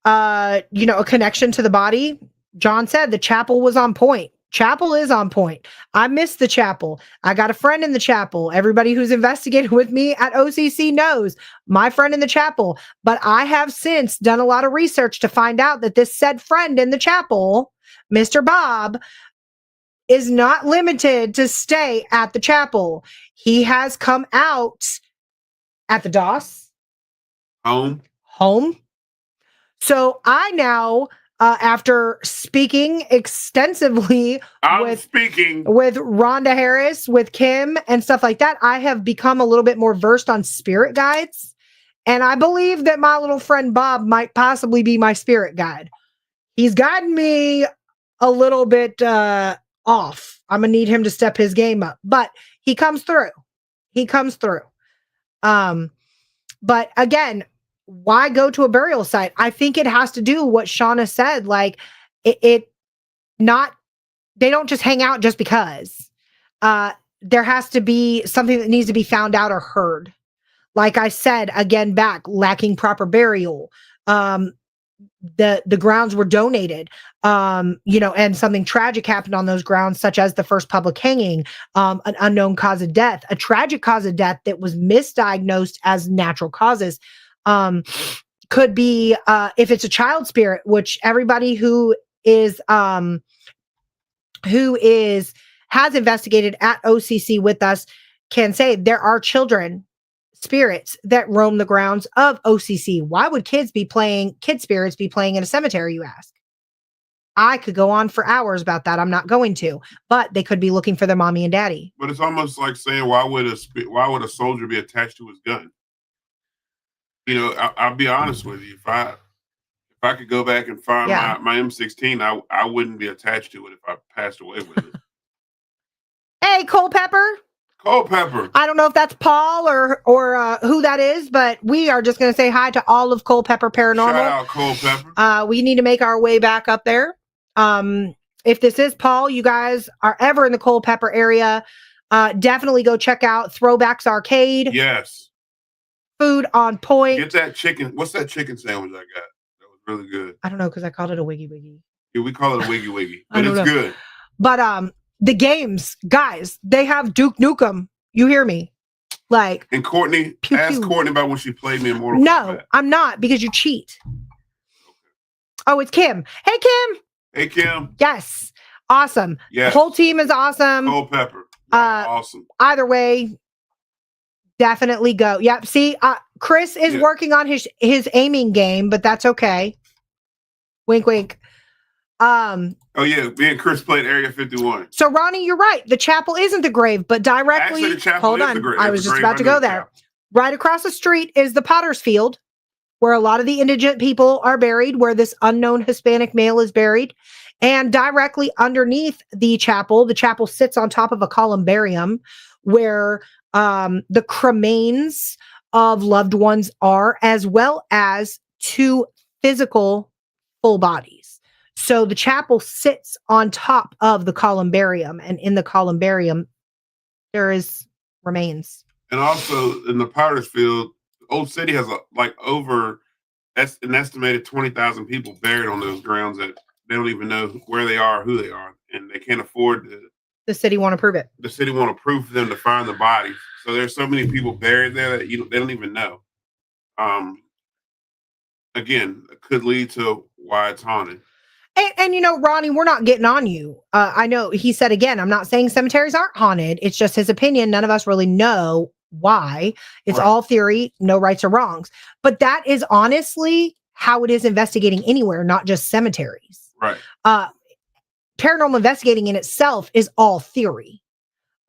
a connection to the body, John said the chapel was on point. Chapel is on point. I miss the chapel. I got a friend in the chapel. Everybody who's investigated with me at OCC knows my friend in the chapel. But I have since done a lot of research to find out that this said friend in the chapel, Mr. Bob, is not limited to stay at the chapel. He has come out at the DOS. Home. So I now, after speaking extensively with Rhonda Harris, with Kim and stuff like that, I have become a little bit more versed on spirit guides. And I believe that my little friend Bob might possibly be my spirit guide. He's gotten me a little bit off. I'm going to need him to step his game up, but he comes through. But again, why go to a burial site? I think it has to do what Shauna said. Like they don't just hang out just because. There has to be something that needs to be found out or heard. Like I said, again, lacking proper burial. The grounds were donated, and something tragic happened on those grounds, such as the first public hanging, an unknown cause of death, a tragic cause of death that was misdiagnosed as natural causes. could be if it's a child spirit, which everybody who has investigated at OCC with us can say there are children spirits that roam the grounds of OCC. Why would kid spirits be playing in a cemetery, you ask? I could go on for hours about that. I'm not going to, but they could be looking for their mommy and daddy. But it's almost like saying, why would a soldier be attached to his gun? You know, I'll be honest with you. If I could go back and find my M16, I wouldn't be attached to it if I passed away with it. Hey, Culpepper. Culpepper. I don't know if that's Paul or who that is, but we are just going to say hi to all of Culpepper Paranormal. Shout out Culpepper. We need to make our way back up there. If this is Paul, you guys are ever in the Culpepper area, definitely go check out Throwbacks Arcade. Yes. Food on point. Get that chicken. What's that chicken sandwich I got? That was really good. I don't know, because I called it a Wiggy Wiggy. Yeah, we call it a Wiggy Wiggy, but it's good. But the games, guys, they have Duke Nukem. You hear me? Like, and Courtney, ask Courtney about when she played me in Mortal Kombat. No, I'm not, because you cheat. Oh, it's Kim. Hey, Kim. Hey, Kim. Yes. Awesome. Yeah. The whole team is awesome. Culpepper. Awesome. Either way, definitely go. Yep. See, Chris is working on his aiming game, but that's okay. Wink, wink. Oh yeah, me and Chris played Area 51. So Ronnie, you're right. The chapel isn't the grave, but directly. Actually, the chapel is the grave. I was just about to go there. Right across the street is the Potter's Field, where a lot of the indigent people are buried, where this unknown Hispanic male is buried. And directly underneath the chapel sits on top of a columbarium where the cremains of loved ones are, as well as 2 physical full bodies. So the chapel sits on top of the columbarium, and in the columbarium, there is remains. And also in the Potter's Field, Old City has over an estimated 20,000 people buried on those grounds that they don't even know where they are, who they are, and they can't afford to. The city won't approve it. The city won't approve for them to find the bodies. So there's so many people buried there that they don't even know. Again, it could lead to why it's haunted. And you know, Ronnie, we're not getting on you. I know he said again, I'm not saying cemeteries aren't haunted. It's just his opinion. None of us really know why. It's all theory, no rights or wrongs. But that is honestly how it is investigating anywhere, not just cemeteries. Right. Paranormal investigating in itself is all theory.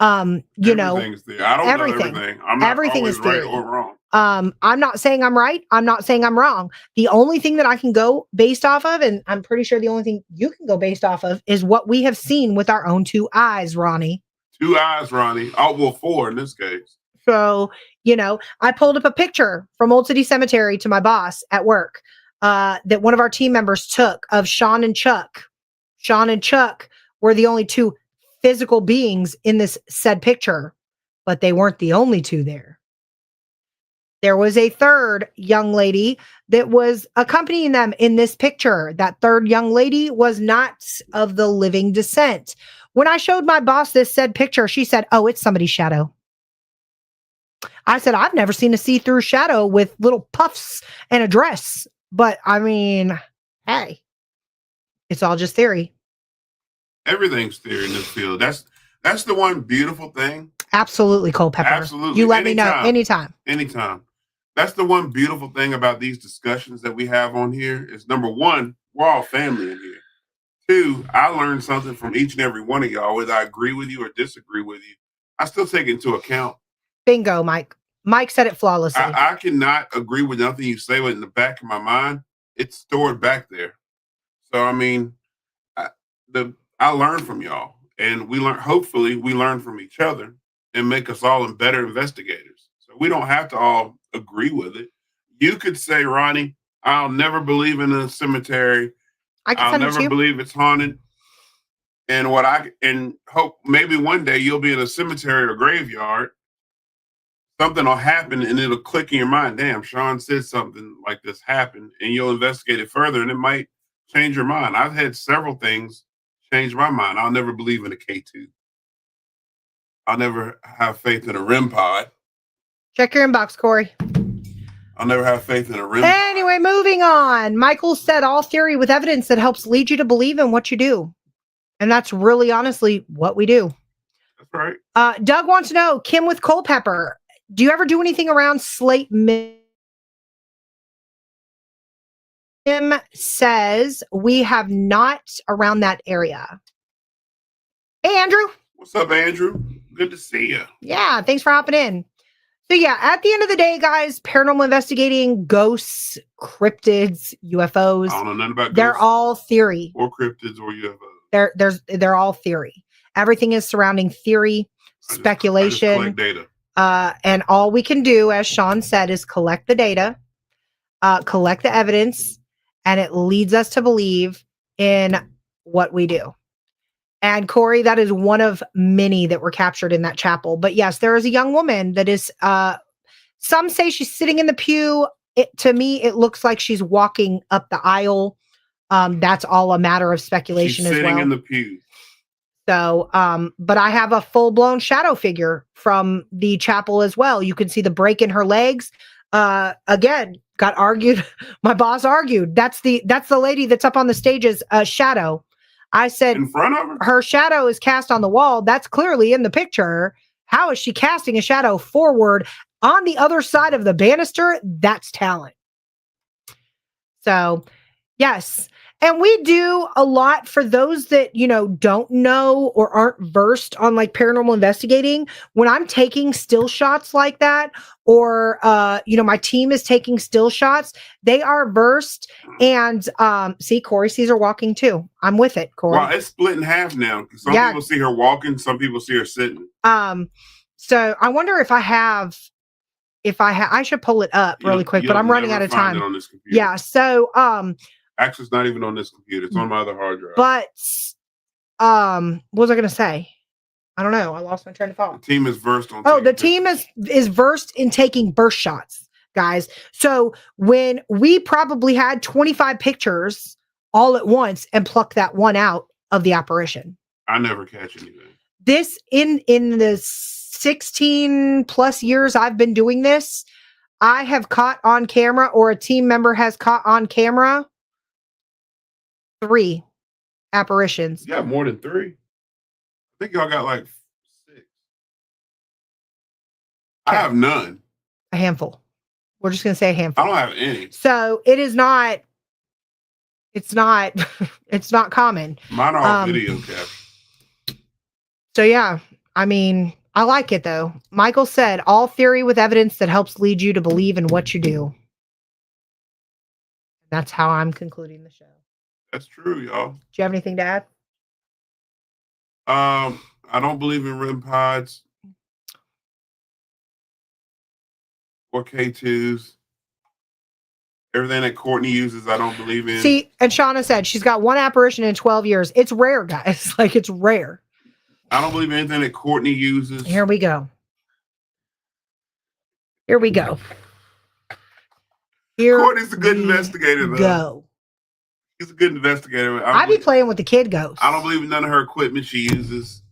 You know, theory. I don't know everything. I'm not always right or wrong. I'm not saying I'm right. I'm not saying I'm wrong. The only thing that I can go based off of, and I'm pretty sure the only thing you can go based off of, is what we have seen with our own 2 eyes, Ronnie. 2 eyes, Ronnie. Oh, well, 4 in this case. So, you know, I pulled up a picture from Old City Cemetery to my boss at work that one of our team members took of Sean and Chuck. Sean and Chuck were the only 2 physical beings in this said picture, but they weren't the only 2 there. There was a 3rd young lady that was accompanying them in this picture. That 3rd young lady was not of the living descent. When I showed my boss this said picture, she said, "Oh, it's somebody's shadow." I said, "I've never seen a see-through shadow with little puffs and a dress." But I mean, hey, it's all just theory. Everything's theory in this field. That's the one beautiful thing. Absolutely, Culpepper. Absolutely. You let me know anytime. Anytime. That's the one beautiful thing about these discussions that we have on here is, number 1, we're all family in here. 2, I learned something from each and every one of y'all, whether I agree with you or disagree with you. I still take it into account. Bingo, Mike. Mike said it flawlessly. I cannot agree with nothing you say, but in the back of my mind, it's stored back there. So, I mean, I learn from y'all, and hopefully we learn from each other and make us all better investigators. So we don't have to all agree with it. You could say, Ronnie, I'll never believe in a cemetery. I'll never believe it's haunted. And hope maybe one day you'll be in a cemetery or graveyard. Something will happen and it'll click in your mind. Damn, Sean said something like this happened, and you'll investigate it further, and it might change your mind. I've had several things change my mind. I'll never believe in a K2. I'll never have faith in a REM pod. Check your inbox, Corey. I'll never have faith in a rim. Anyway, moving on. Michael said all theory with evidence that helps lead you to believe in what you do. And that's really honestly what we do. That's right. Doug wants to know, Kim with Culpeper, do you ever do anything around Slate Mim? Kim says we have not around that area. Hey, Andrew. What's up, Andrew? Good to see you. Yeah, thanks for hopping in. So yeah, at the end of the day, guys, paranormal investigating, ghosts, cryptids, UFOs. I don't know nothing about ghosts. They're all theory. Or cryptids or UFOs. They're all theory. Everything is surrounding theory, speculation. I just collect data. And all we can do, as Sean said, is collect the data, collect the evidence, and it leads us to believe in what we do. And Corey, that is one of many that were captured in that chapel. But yes, there is a young woman that is, some say she's sitting in the pew. To me, it looks like she's walking up the aisle. That's all a matter of speculation as well. She's sitting in the pew. So, but I have a full-blown shadow figure from the chapel as well. You can see the break in her legs. Again, got argued. My boss argued. That's the lady that's up on the stage's shadow. I said, in front of her shadow is cast on the wall. That's clearly in the picture. How is she casting a shadow forward on the other side of the banister? That's talent. So, yes. And we do a lot for those that, don't know or aren't versed on like paranormal investigating. When I'm taking still shots like that, or, my team is taking still shots, they are versed. And see, Corey sees her walking too. I'm with it, Corey. Well, it's split in half now. Some people see her walking, some people see her sitting. So I wonder if I should pull it up really quick, but I'm running out of time. On this computer. Yeah. So, actually, it's not even on this computer. It's on my other hard drive. But, what was I going to say? I don't know. I lost my train of thought. The team is versed on. The team is versed in taking burst shots, guys. So when we probably had 25 pictures all at once and pluck that one out of the apparition. I never catch anything. This in the 16 plus years I've been doing this, I have caught on camera, or a team member has caught on camera, 3 apparitions. Yeah, more than 3. I think y'all got like 6. I have none. A handful. We're just going to say a handful. I don't have any. So it's not common. Mine are all video capture. So yeah, I mean, I like it though. Michael said, all theory with evidence that helps lead you to believe in what you do. That's how I'm concluding the show. That's true, y'all. Do you have anything to add? I don't believe in REM pods or K2s. Everything that Courtney uses, I don't believe in. See, and Shauna said she's got 1 apparition in 12 years. It's rare, guys. Like, it's rare. I don't believe in anything that Courtney uses. Here we go. Courtney's a good investigator, though. He's a good investigator. I be playing with the kid ghosts. I don't believe in none of her equipment she uses.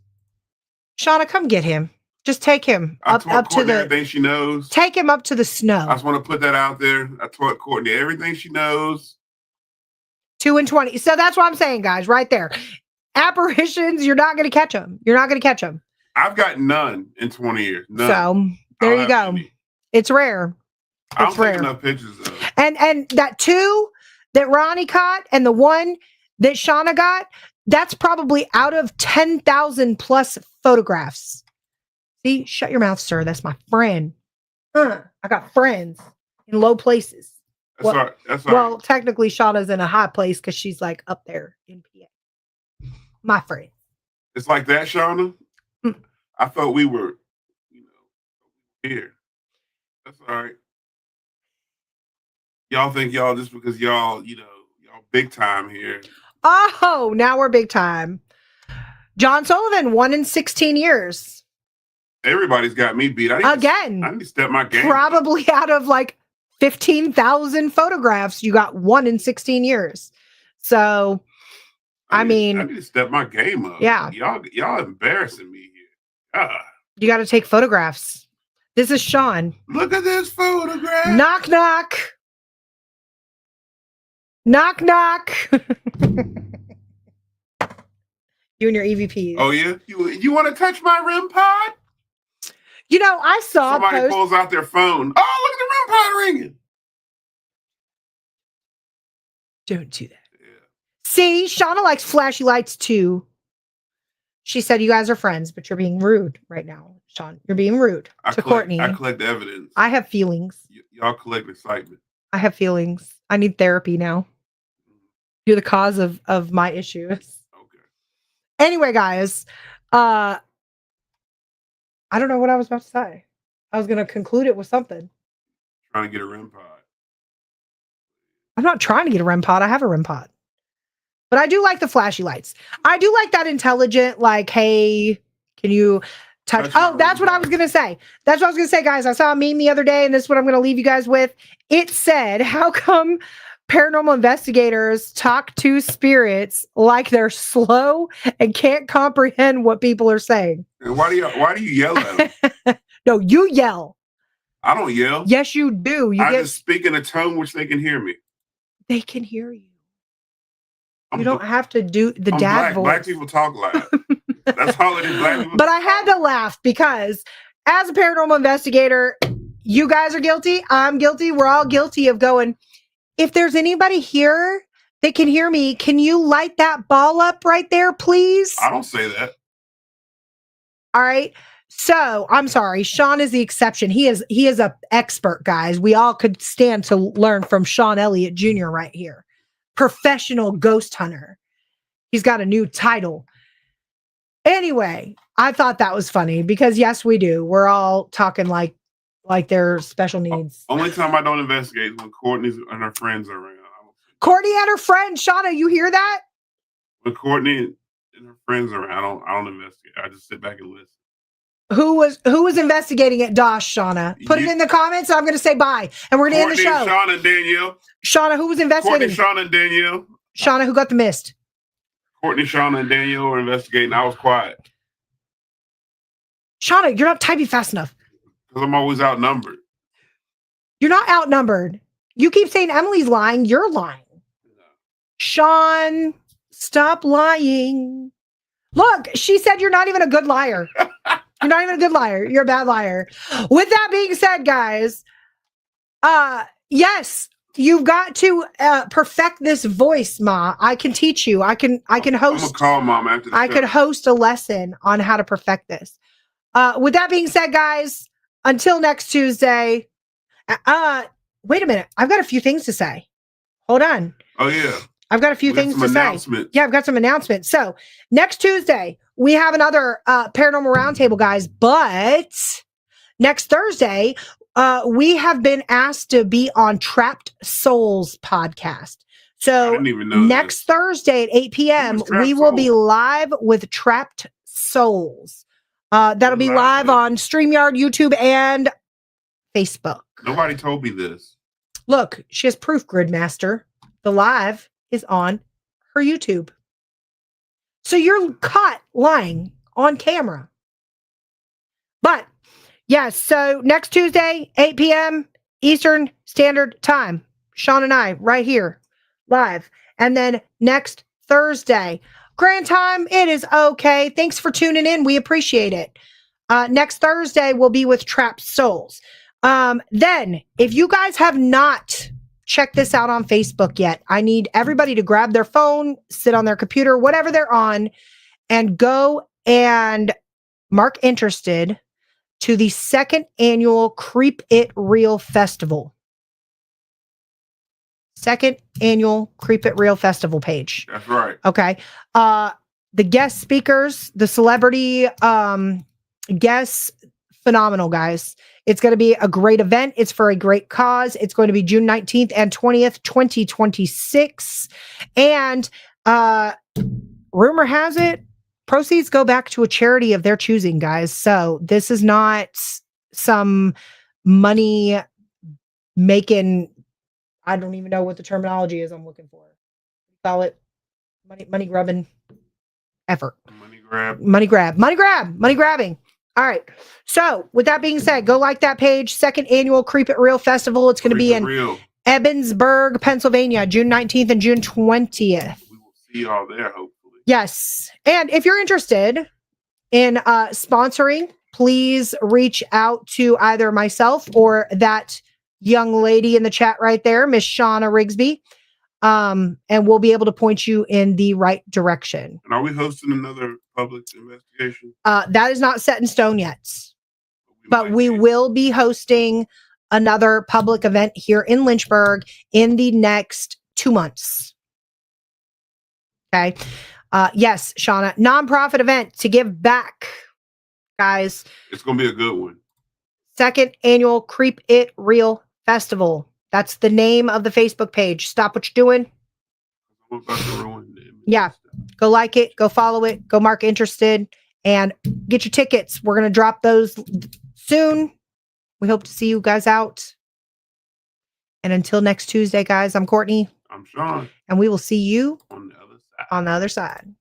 Shauna, come get him. Just take him up to the everything she knows. Take him up to the snow. I just want to put that out there. I taught Courtney everything she knows. 2 and 20. So that's what I'm saying, guys, right there. Apparitions, you're not going to catch them. I've got none in 20 years. None. So there you go. Any. It's rare. I don't take enough pictures though. And that 2 that Ronnie caught and the 1 that Shauna got, that's probably out of 10,000 plus photographs. See, shut your mouth, sir. That's my friend. I got friends in low places. That's right. Well, technically, Shauna's in a high place because she's like up there in PA. My friend. It's like that, Shauna? I thought we were, here. That's all right. Y'all think y'all, just because y'all big time here. Oh, now we're big time. John Sullivan, 1 in 16 years. Everybody's got me beat. I need to step my game. Probably out of like 15,000 photographs, you got 1 in 16 years. So, I need to step my game up. Yeah. Y'all embarrassing me here. You got to take photographs. This is Sean. Look at this photograph. Knock, knock. Knock, knock. You and your EVPs. Oh, yeah? You want to touch my REM pod? You know, I saw somebody pulls out their phone. Oh, look at the REM pod ringing. Don't do that. Yeah. See, Shauna likes flashy lights too. She said you guys are friends, but you're being rude right now, Sean. You're being rude to Courtney. I collect evidence. I have feelings. Y'all collect excitement. I have feelings. I need therapy now. You're the cause of my issues. Okay. Anyway, guys, I don't know what I was about to say. I was going to conclude it with something. Trying to get a REM pod. I'm not trying to get a REM pod. I have a REM pod. But I do like the flashy lights. I do like that intelligent, like, hey, can you touch? Oh, that's what I was going to say. That's what I was going to say, guys. I saw a meme the other day, and this is what I'm going to leave you guys with. It said, how come paranormal investigators talk to spirits like they're slow and can't comprehend what people are saying? And why do you yell at them? No, you yell. I don't yell. Yes, you do. I just speak in a tone which they can hear me. They can hear you. You don't have to do the dad voice. Black people talk loud. That's all it is. Black people. But I had to laugh because as a paranormal investigator, you guys are guilty. I'm guilty. We're all guilty of going, if there's anybody here that can hear me, can you light that ball up right there, please? I don't say that. All right. So I'm sorry. Sean is the exception. He is a expert, guys. We all could stand to learn from Sean Elliott Jr. right here. Professional ghost hunter. He's got a new title. Anyway, I thought that was funny because yes, we do. We're all talking like they're special needs. Only time I don't investigate is when Courtney and her friends are around. Courtney and her friend, Shauna, you hear that? When Courtney and her friends are around, I don't investigate. I just sit back and listen. Who was investigating at Dosh, Shauna? Put it in the comments. I'm going to say bye, and we're going to end the show. Shauna and Danielle. Shauna, who was investigating? Courtney, Shauna, and Danielle. Shauna, who got the mist? Courtney, Shauna, and Danielle were investigating. I was quiet. Shauna, you're not typing fast enough. Because I'm always outnumbered. You're not outnumbered. You keep saying Emily's lying. You're lying. No. Sean, stop lying. Look, she said you're not even a good liar. You're not even a good liar. You're a bad liar. With that being said, guys, yes, you've got to perfect this voice, Ma. I can teach you. I can host. I'm gonna call Mom after the show. Could host a lesson on how to perfect this. With that being said, guys, until next Tuesday. Wait a minute. I've got a few things to say. Hold on. Oh yeah. I've got a few things to say. Yeah, I've got some announcements. So next Tuesday, we have another Paranormal Roundtable, guys. But next Thursday, we have been asked to be on Trapped Souls podcast. So next Thursday at 8 p.m., we will be live with Trapped Souls. That'll be live on StreamYard, YouTube, and Facebook. Nobody told me this. Look, she has proof, Gridmaster. The live is on her YouTube. So you're caught lying on camera. But yes, so next Tuesday, 8 p.m. Eastern Standard Time. Sean and I right here live. And then next Thursday, grand time, it is okay. Thanks for tuning in. We appreciate it. Next Thursday, we'll be with Trapped Souls. Then, if you guys have not checked this out on Facebook yet, I need everybody to grab their phone, sit on their computer, whatever they're on, and go and mark interested to the second annual Creep It Real Festival. Second annual Creep It Real Festival page. That's right. Okay. The guest speakers, the celebrity guests, phenomenal, guys. It's going to be a great event. It's for a great cause. It's going to be June 19th and 20th, 2026. And rumor has it, proceeds go back to a charity of their choosing, guys. So this is not some money making, I don't even know what the terminology is I'm looking for. Call it money grubbing effort. Money grabbing. All right. So with that being said, go like that page. Second annual Creep It Real Festival. It's going to be in Evansburg, Pennsylvania, June 19th and June 20th. We will see y'all there, hopefully. Yes. And if you're interested in sponsoring, please reach out to either myself or that young lady in the chat right there, Miss Shauna Rigsby. And we'll be able to point you in the right direction. And are we hosting another public investigation? That is not set in stone yet. But we will be hosting another public event here in Lynchburg in the next 2 months. Okay. Yes, Shauna, nonprofit event to give back, guys. It's going to be a good one. Second annual Creep It Real Festival. That's the name of the Facebook page. Stop what you're doing. I'm about to ruin it. Yeah. Go like it. Go follow it. Go mark interested. And get your tickets. We're going to drop those soon. We hope to see you guys out. And until next Tuesday, guys, I'm Courtney. I'm Sean. And we will see you on the other side. On the other side.